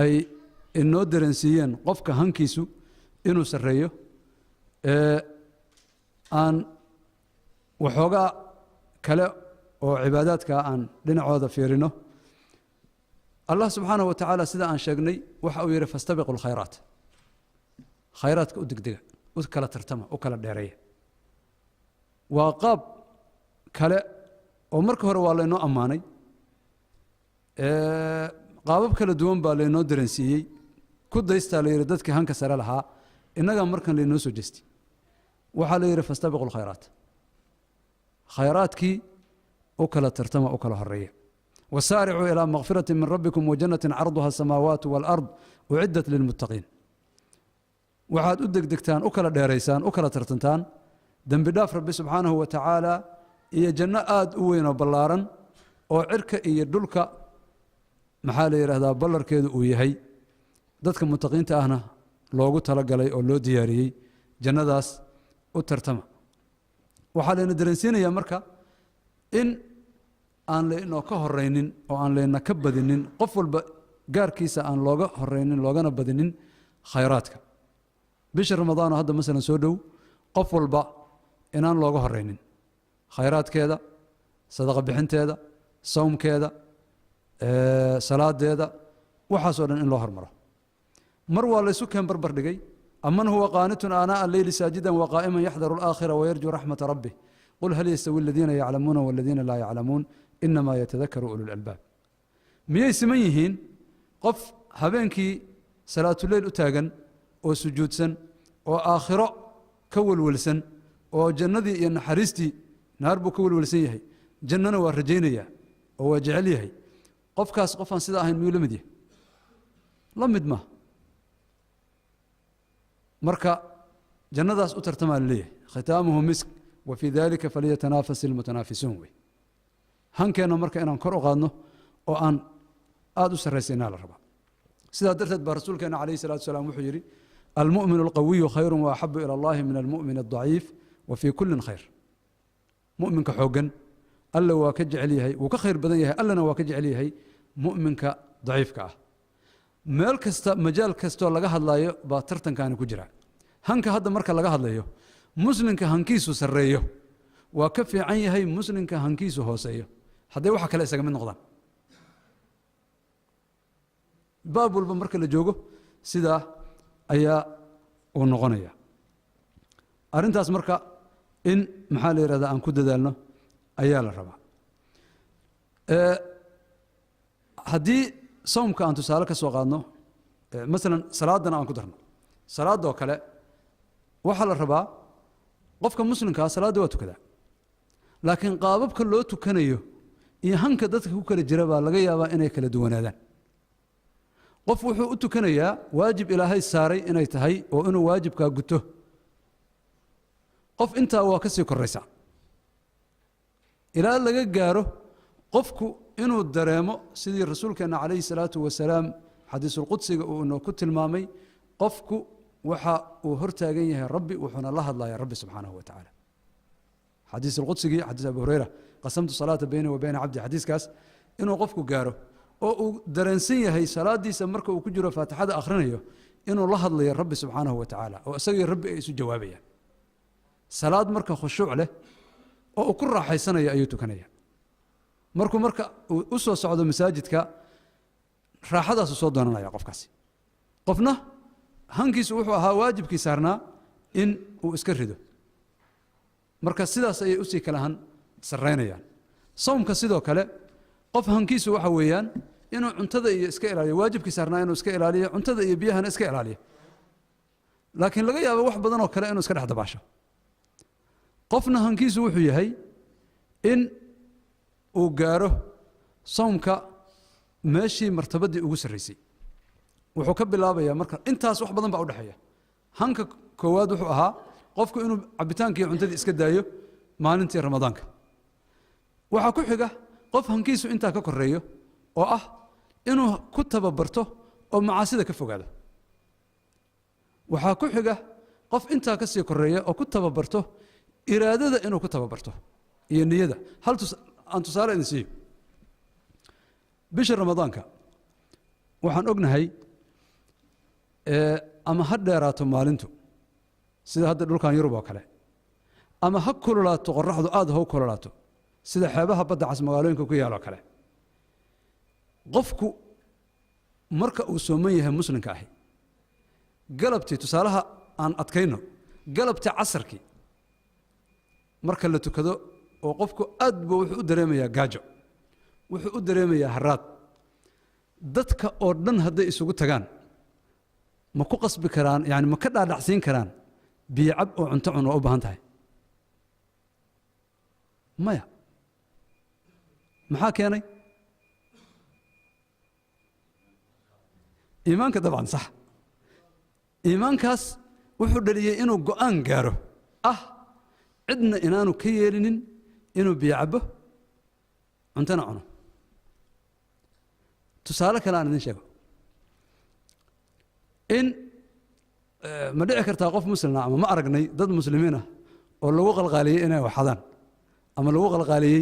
Speaker 1: ay inoo daransiiyeen qofka hankiisu inuu sareeyo aan waxoogaa kale oo cibaadaadka aan dhinacooda fiirino Allah subhanahu wa ta'ala sida aan sheegnay waxa uu yiri fastabiqul khayraat khayraadka u degdega وكلا ترتمى وكلا ديرية وقاب كلا ومرك هو والله إنه أماني قابب كلا دوم بالله إنه درنسيي كود يستاهل يردك هنك سر لها إنك مركن لإنه سجستي وحال يرف فاستبقوا الخيرات خيرات كي وكلا ترتمى وكلا هرية وسارعوا إلى مغفرة من ربكم وجنة عرضها السماوات والأرض أعدت للمتقين waxaad u degdegtaan u kala dheeraysaan u kala tartantaan dambi dhaaf rabbi subxaanahu wa tacaala iyo janno aad u weyn oo ballaaran oo cirka iyo dhulka maxaa la yidhaahdaa ballarkeedu uu yahay dadka mutaqiinta ahna loogu talagalay oo loo diyaariyey jannadaas u tartama waxaa layna dareensiinayaa marka in aan laynoo ka horraynin oo aan layna ka badinin qof walba gaarkiisa aan looga horraynin loogana badinin khayraadka bisha ramadaan hadda mesela soo dhow qof walba inaan looga horeynin khayraadkeeda sadaqa bixinteeda soomkeeda salaadeeda waxaas oo dhan in loo hormaro mar waa la isu keen barbar dhigay aman huwa qaanitun aanaa al-layli saajidan wa qaa'iman yaxdaru al-aakhira wa yarju raxmata rabbih qul hal yastawi alladhiina yaclamuuna walladhiina laa yaclamuun inamaa yatadakaru ulul albaab miyay siman yihiin qof habeenkii salaatuleyl u taagan oo sujuudsan oo aakhiro ka walwalsan oo jannadii iyo naxariistii naar buu ka walwalsan yahay jannana waa rajaynaya oo waa jecel yahay qofkaas qof aan sida ahayn miyuu la mid yahay la mid ma marka jannadaas u tartamaa leeyahay khitaamuhu misk wa fi dhalika falyatanafas almutanafisun way hankeena marka inaan kor u qaadno oo aan aad u sarreysayna la rabaa sidaa darteed baa rasuulkeena calayhi salaatu wasalaam wuxuu yidhi المؤمن القوي خير وأحب إلى الله من المؤمن الضعيف وفي كل خير مؤمن كحوجن ألا وكجعليه وكخير بدنيه ألا وكجعليه مؤمن كضعيف كأه مال كست مجال كستو لقى الله باترتن كان كجرا هنك هذا مركز لقى الله مسلم كهنكيسو سريه وكفي عيه مسلم كهنكيسو هوسيه هذا واحد كلا يسقى من نقطة باب المركز اللي جوجو سيدا ayaa uu noqonaya arintaas marka in maxaa la yiraahdaa aan ku dadaalno ayaa la rabaa haddii soomka aan tusaale ka soo qaadno masalan salaadana aan ku darno salaadoo kale waxaa la rabaa qofka muslimkaa salaadda waa tukadaa laakiin qaababka loo tukanayo iyo hanka dadka ku kala jira baa laga yaabaa inay kala duwanaadaan qof wuxuu u tukanayaa waajib ilaahay saaray inay tahay oo inuu waajibkaa guto qof intaa waa ka sii koraysa ilaa laga gaaro qofku inuu dareemo sidii rasuulkeena calayhi salaatu wasalaam xadiisul qudsiga uu inoo ku tilmaamay qofku waxa uu hortaagan yahay rabbi wuxuuna la hadlayaa rabbi subxaanahu wa tacaala حديث القدسي حديث أبو هريرة قسمت الصلاة بيني وبين عبدي حديث كاس إنه قفكو جاره أو درنسية هي صلاة دي سمركو وكجرة فاتحة آخرينه إنه الله الله يا رب سبحانه وتعالى وأسوي الرب يسوع جوابيه صلاة مركا خشوع له أو كل راح يسنى يا أيوتو كنيا مركا أسوى صعود مساجدك راح هذا صوت دوننا يا قف كاسي قفنا هنكي سوحها واجب كيسارنا إن وإسكرده مركا سيدا سي أسي كلهن سرينا يعني صوم كسيدو كله قف هنكي سوحها ويان إنه عنتذا إسكيل عليه واجب كيسارنا إنه إسكيل عليه عنتذا يبيها إسكيل عليه لكن لقى يا واحد بدنا كله إنه إسكيل حدا باشا قفنا هنكيس وحي هي إن وجاره صومك ماشي مرتبة وسريسي وحكب الله بيا مركز أنت أصوح بدن بعود حياة هنك كواد وحها قفك إنه عبتانك عندي إسكدايو ما ننتي رمضانك وحكوا حاجة قف هنكيس وأنت ككريه إنه كتب برته أو معاصيك فوق هذا وحكوا حاجة قف أنت كسي كريه أو كتب برته إرادة إنه كتب برته هي النية هل أن تصار إنسي بشر رمضانك وحن أجن هاي أما هاد ديراتهم مالنتو سيدا هاد دول كان يربوا كله أما هك كلولات تقرح ذو هو كلولاتو سيدا حبها بدأ عس مقالين كوكي على كله قفكو مركا وسومية مسلم كاهي قلبتي تسالها أن أتكينه قلبتي عصركي marka la tukado oo qofku aad buu wuxuu u dareemayaa gaajo wuxuu u dareemayaa haraad dadka oo dhan haday isugu tagaan ma ku qasbi karaan yani ma ka dhaadhacsiin karaan biyo cab oo cunto cun oo u baahan tahay maya maxaa keenay iimaanka dabcan sax iimaankaas wuxuu dhaliyay inuu go'aan gaaro عدنا إنانو كيرنين إنه بيعبه أنتنا عنه تسالك الآن نشوف إن ما دعك ارتاقف مسلم نعم ما أرقني ضد مسلمين ولا وقل غالي إنا وحضان أما لو وقل غالي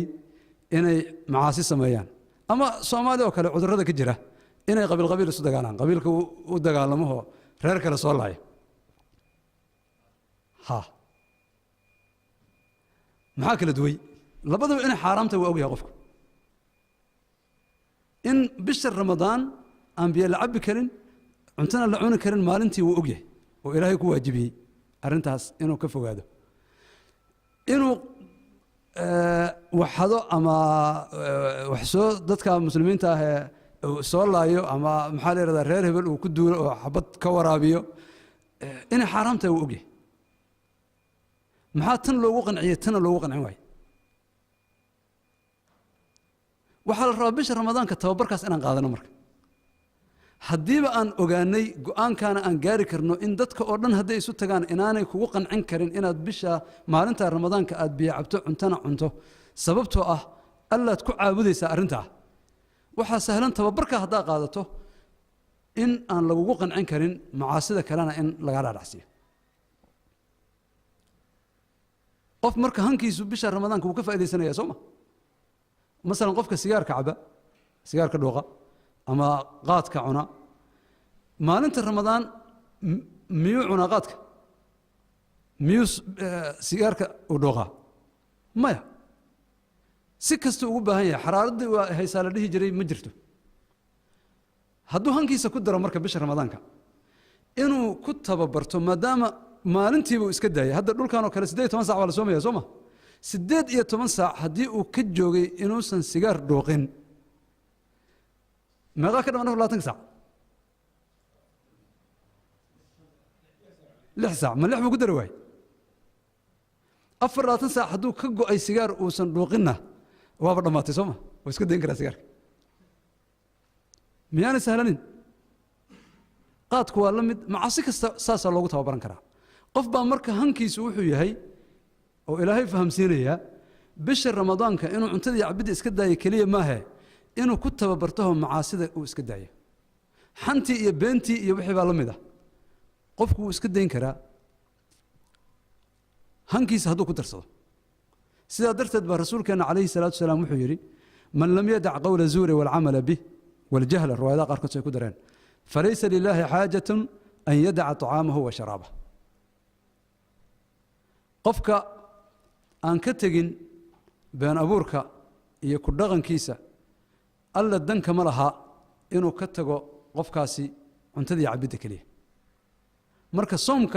Speaker 1: إنا معاصي سميان أما صومالي وكلا عذر هذا كجرة إنا قبيل الصدقان قبيلك ودقان لما هو ريرك رسول الله ها maxaa kala duway labadaba in xaraamta waa ogyahay qofku in bishar ramadaan aan biyo la cabi karin cuntana la cuni karin maalintii wuu ogyahay oo ilaahay ku waajibiyey arrintaas inuu ka fogaado inuu waxado ama wax soo dadka muslimiinta ah soo laayo ama maxaa la yiraahdaa reer hebel uu ku duulo oo xabad ka waraabiyo in xaraamta wuu ogyahay maxaa tan loogu qanciyay tan loogu qancin waay waxa la rabaa bisha ramadaanka tababarkaas inaan qaadano marka hadiiba aan ogaanay go'aankana aan gaari karno in dadka oo dhan haday isu tagaan inaanay kugu qancin karin inaad bisha maalinta ramadaanka aad biyo cabto cuntana cunto sababtoo alla aad ku caabudaysaa arrinta waxa sahlan tababarka hadaa qaadato in aan lagu qancin karin macaasida kalena in laga dhaadhacsiyo qof marka hankiisu bisha ramadaanka uu ka faa'iideysanaya Soomaa مثلا قفك سيجار كعبة سيجار كدوغة أما قاتك عنا ما أنت رمضان ميو عنا قاتك ميو سيجار كدوغة ما سكستو وجبه هي حرارة وهي سالده جري مجرته هدو هنكي سكدر مركب بشهر رمضان كا إنه كتب برتو ما دام ما أنتي وإسكداية هذا دول كانوا كرسداية 8 ساعة ولا سومة يا سومة 8 ساعة هدي وكجوجي إنه سن سيجار دوغين ما قا كده منه لا تنسى لحسا ما لحم قدر واي أفر لا تنسى هدو كجو أي سيجار وسن دوغينه وابد ما تسومه وإسكدين كرا سيجار ميان سهلين قاد كوا لمد معصيك ساسا لوجو تبارن كرا قف بأمرك هنكي سوحي هي أو إلهي فهم سينية بشر رمضان كأنه عنتدي عبد إسكداية كلية ما هي إنه كنت ببرتهم معاصدة وإسكداية حنتي يا بنتي يبحي بالمدة قفكو إسكدين كرا هنكي سهدو كترصد سيدا درتد برسول كان عليه الصلاة والسلام وحيري من لم يدع قول الزور والعمل به والجهل الروايات قاركت سيكودرين فليس لله حاجة أن يدع طعامه وشرابه قفك أن كتجن بين أبورك يكون دغن كيسة ألا الدنك ملها إنه كتجو قفكاسي عنتدي عبدك ليه مركز صومك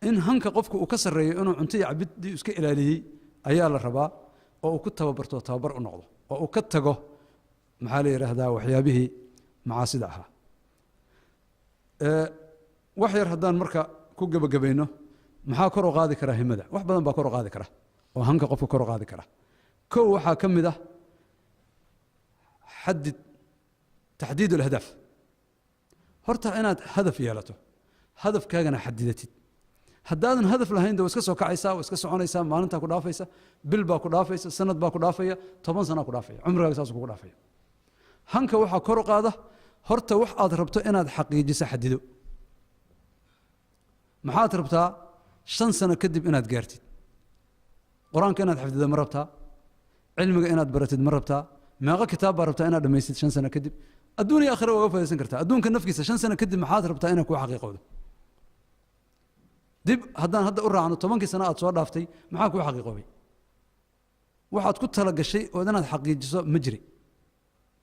Speaker 1: إن هنك قفك وكسر إنه عنتدي عبدي اسك إلى ليه أيال الربا أو كتب برتو تبر النقض أو كتجو محالي رهدا وحيابه معاصدها وحير هدان مركا كوجب جبينه maxaa kor u qaadi kara himada wax badan baa kor u qaadi kara oo hanka qofka kor u qaadi kara koo waxa kamid ah xadid taxdiid al-hadaf horta inaad hadaf yeelato hadafkaagana xadidatid haddaadan hadaf lahayn doo iska soo kacaysa oo iska soconaysa maalinta ku dhaafaysa bil baa ku dhaafaysa sanad baa ku dhaafaya 10 sano ku dhaafaya umrigaaga saas ku dhaafaya hanka waxa kor u qaada horta wax aad rabto inaad xaqiijiso xadido maxaad rabtaa 5 سنة كدب إناد قارتي قرآن كإناد حفظ ذا مربتها علمك إناد برتد مربتها ما غا كتاب بربتها إناد لما يصير 5 سنة كدب الدنيا آخر وقفة سنكرتها الدنيا كنفكيسة 5 سنة كدب محاط ربتها إنك وحقيقة وده دب هدا أرى عنه 8 سنة أتصور دافتي معاك وحقيقة وي واحد كنت تلقى الشيء وأنا حقيقي جزء مجري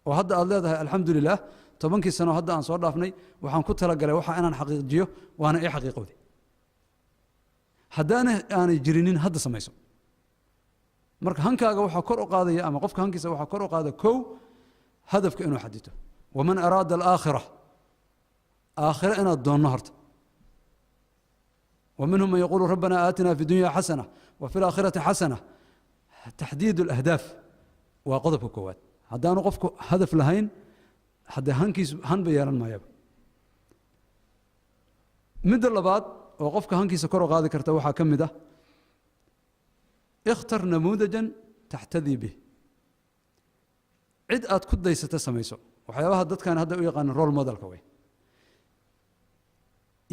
Speaker 1: وهذا الله الحمد لله 8 سنة هدا أنا صور دافني وحن كنت تلقى له وحا أنا حقيقي جيو وأنا إيه حقيقة ودي هدانه aanay jirinin hadda samayso marka hankaaga waxa kor u qaadaya ama qofka hankiisa waxa kor u qaada koow hadafka inuu xadito waman araada al-aakhirah aakhira ina doonno horta ومنهم من يقول ربنا آتنا في الدنيا حسنة وفي الآخرة حسنة تحديد الأهداف وقضب كوات هدانه قفك هدف لهين حد هنكيس هن بيان ما يبقى مد اللبات وقفك هنكيس كرو قاضي كرتا وحا كمده اختر نموذجا تحتذي به عد اد كديسته سميسو وحيابها ددكان هدا u yaqaan role modelka way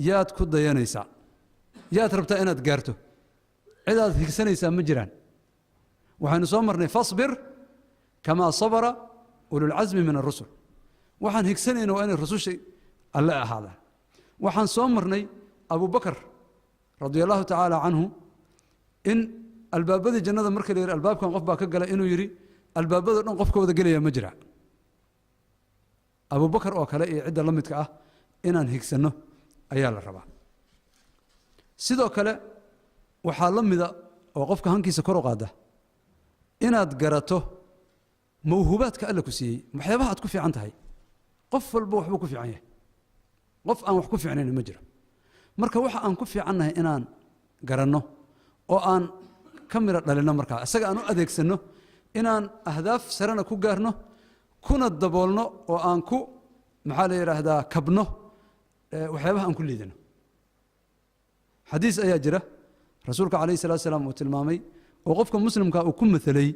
Speaker 1: yaad ku dayanaysa yaad rabtaa inaad gaarto cid aad higsanaysa ma jiraan waxaan soo marnay fasbir kama sabara ulul azmi min ar-rusul waxaan higsanayna waa in rasuushi alla ahaada waxaan soo marnay أبو بكر رضي الله تعالى عنه إن الباب ذي جنة مركل الباب كان قف باك قال إنه يري الباب ذي قف كوذا قال يا مجرع أبو بكر أكله عدة لمتك إن هيك سنه أيال الربع سيدو كله وحالم ذا وقف كهنكي سكر قاده إن أتجرته موهوبات كألك سي محيبها تكفي عنها هاي قف البوح بكفي عنه قف أن وحكفي عنه المجرع marka waxa aan ku fiicannahay inaan garanno oo aan kamira dhalino marka asaga aan u adeegsano inaan ahdaaf sarana ku gaarno kuna daboolno oo aan ku maxaa la yiraahdaa kabno waxyaabaha aan ku liidano xadiis ayaa jira rasuulka kaleey salaatu salaam uu tilmaamay oo qofka muslimka uu ku mathalay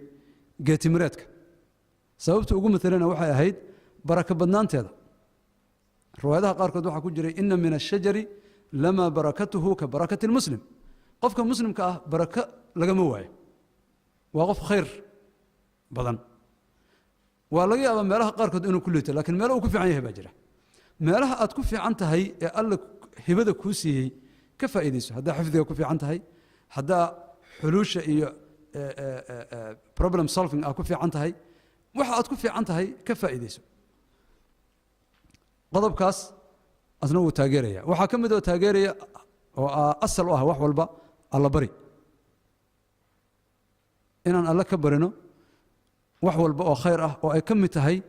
Speaker 1: geetimireedka sababta ugu mathalayna waxay ahayd baraka badnaanteeda riwaayadaha qaarkood waxa ku jiray inna min ash-shajari لما بركته كبركة المسلم قفك مسلم كأه بركة لقى مواي وقف خير بدن ولقي أبا مالها قاركد إنه كليته لكن مالها كفي عنها باجرة مالها أتكفي عنها هي قال لك هبدا كوسي كفى إيديس هذا حفظه كفي عنها هي هذا حلوش problem solving أكفي عنها هي وح أتكفي عنها هي كفى إيديس غضب كاس أصنعوا تاجرية وحكمته تاجرية وأصل وها وح والبا الله بري إن الله كبرنا وح والبا خير وأكمته هي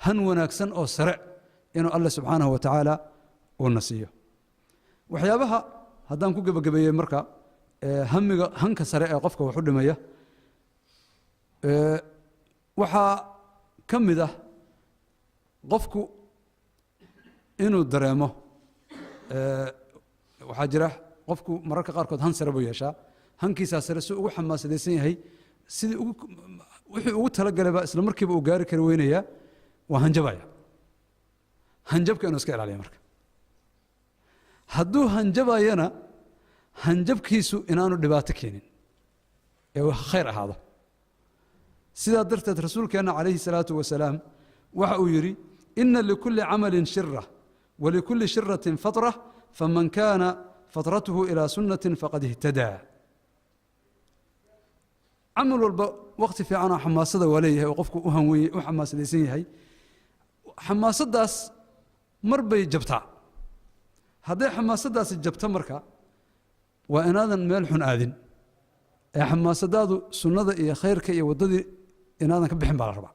Speaker 1: هن وناكسن أو سرع إنه الله سبحانه وتعالى والنسيه وحيابها هدان كوجب جبيه مركا هم هنك سرع قفك وحد مية وحا كمده قفكو inuu dareemo waxa jira qofku mararka qaar kood han sare buu yeeshaa hankiisa sare soo ugu xamaasadaysan yahay sidii wixii ugu tala galay ba isla markiiba uu gaari kar weynaya waa hanjabaya hanjabka inuu iska ilaaliyo marka hadduu hanjabayana hanjabkiisu inaanu dhibaato keenin خير هذا سيدا درتت رسول كان عليه الصلاة والسلام وحو يري إن لكل عمل شرة ولكل شرة فترة فمن كان فترته إلى سنة فقد اهتدى عمل وقت في عنا حماسة وليه وقفك أهوي وحماس ليسين هي حماسة داس مربي جبتها هذا حماسة داس جبتها مركا وإن هذا ملح آذن حماسة دادو سنة إيه خيرك إيه وددي إن هذا كبحن بالربع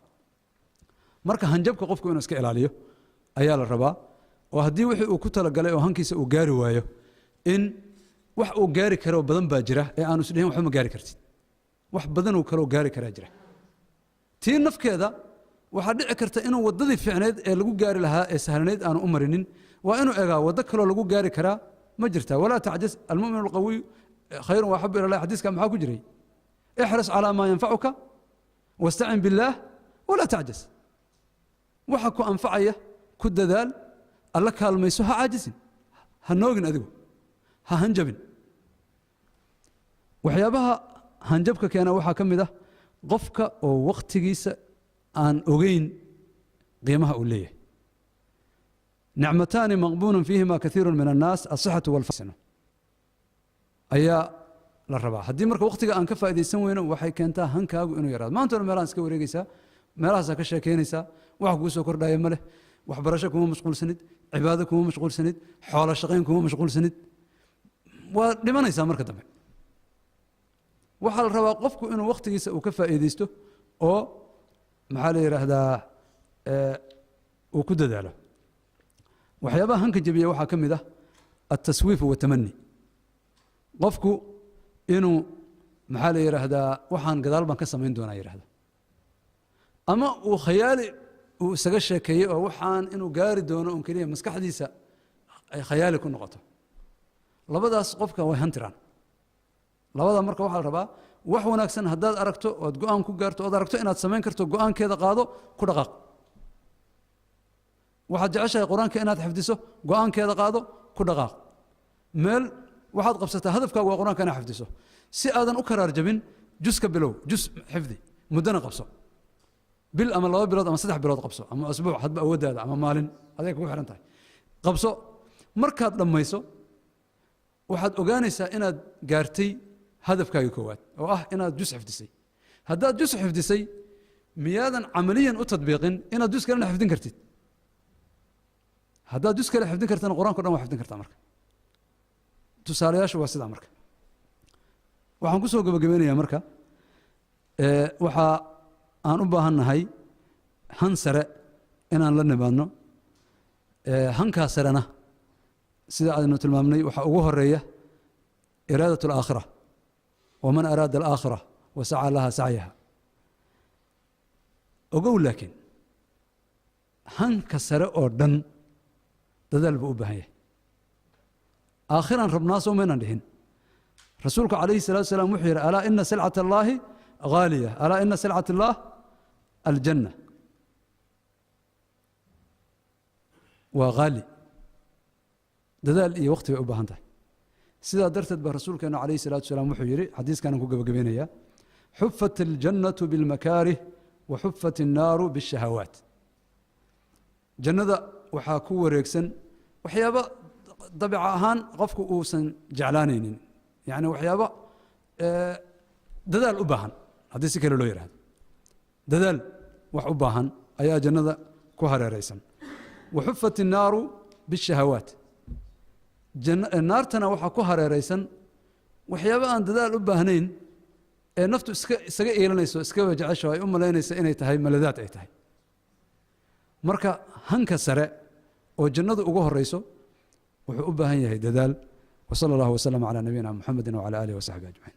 Speaker 1: marka hanjabka qofku inuu iska ilaaliyo ayaa la rabaa oo hadii wixii uu ku tala galay oo hankiisa uu gaari waayo in wax uu gaari karo badan baa jira ee aanu isdhayn wax ma gaari kartid wax badan uu karo gaari kara jira tii nafkeeda waxa dhici karta inuu wadadii fiicneed ee lagu gaari lahaa ee sahlaneed aanu u marinin waa inuu eega wada kale lagu gaari kara ma jirta wala ta'jaz al-mu'min al-qawi khayrun wa habba ila Allah hadiiska maxaa ku jiray ihras ala ma yanfa'uka wasta'in billah wala ta'jaz waxa ku anfacaya ku dadaal alla kaalmayso ha caajisin ha noogin adigu ha hanjabin waxyaabaha hanjabka keena waxa kamid ah qofka oo waqtigiisa aan ogeyn qiimaha uu leeyahay nicmataani maqbuunun fiihima kathiirun min annaas as-sihhatu wal-fasanu ayaa la rabaa haddii marka waqtiga aan ka faa'iideysan weyno waxay keentaa hankaagu inuu yaraado maanta meelahan iska wareegaysaa meelahaas ka sheekeynaysaa wax kugu soo kordhaya ma leh waxbarasho kuma mashquulsanid cibaado kuma mashquulsanid xoolo shaqayn kuma mashquulsanid waa dhimanaysaa marka dambe waxaa la rabaa qofku inuu waqtigiisa uu ka faa'iideysto oo maxaa la yidhaahdaa uu ku dadaalo waxyaabaha hanka jabiya waxaa ka mid ah التسويف والتمني qofku inuu maxaa la yiraahdaa waxaan gadaal baan ka samayn doonaa yiraahdo ama uu khayaali uu isaga sheekeeyo oo waxaan inuu gaari doono oo kaliya maskaxdiisa ay khayaali ku noqoto labadaas qofka way hantiraan labada marka waxa la rabaa wax wanaagsan hadaad aragto oo go'aan ku gaarto oo aragto inaad samayn karto go'aankeeda qaado ku dhaqaaq waxaad jeceshahay quraanka inaad xifdiso go'aankeeda qaado ku dhaqaaq meel waxaad qabsataa hadafkaagu waa quraanka inaad xifdiso si aadan u karaar jabin juska bilow jus xifdi mudana qabso bil ama 2 bilood ama 3 bilood qabso ama asbuuc hadba awoodaada ama maalin adeeg ku xiran tahay qabso markaad dhamayso waxaad ogaanaysaa inaad gaartay hadafkaaga koowaad oo ah inaad jus xifdisay haddaad jus xifdisay miyaadan amaliyan u tadbiiqin inaad jus kale xifdin kartid haddaad jus kale xifdin kartana quraanka dhan waa xifdin kartaa marka tusaalayaashu waa sidaa marka waxaan ku soo gabagabeynayaa marka waxa aan u baahannahay han sare inaan la nimaadno hankaa sarena sida aanu tilmaamnay waxa ugu horeeya iraadatu al-aakhirah waman araada al-aakhirah wasaca laha sacyaha ogow laakiin hanka sare oo dhan dadaal buu u baahan yahay aakhiran rabnaa soo maynan dhihin rasuulku calayhi salaatu wasalaam wuxuu yidhi alaa ina silcata allaahi ghaaliya alaa ina silcata allaah aljanna waa ghaali dadaal iyo waqti bay u baahan tahay sidaa darteed baa rasuulkeena calayhi salaatu wasalaam wuxuu yidhi xadiiskanan ku gabagabeynayaa xufat aljannatu bilmakaarih wa xufat annaaru bishahawaat jannada waxaa ku wareegsan waxyaaba dabiica ahaan qofku uusan jeclaanaynin yani waxyaaba dadaal u baahan haddii si kale loo yidhaahdo dadaal wax u baahan ayaa jannada ku hareeraysan waxufat innaaru bishahawaat naartana waxaa ku hareeraysan waxyaaba aan dadaal u baahnayn ee naftu isaga eelanayso iskaba jecesho ay u malaynaysa inay tahay maladaad ay tahay marka hanka sare oo jannadu ugu horeyso wuxuu u baahan yahay dadaal وصلى الله وسلم على نبينا محمد وعلى آله وصحبه أجمعين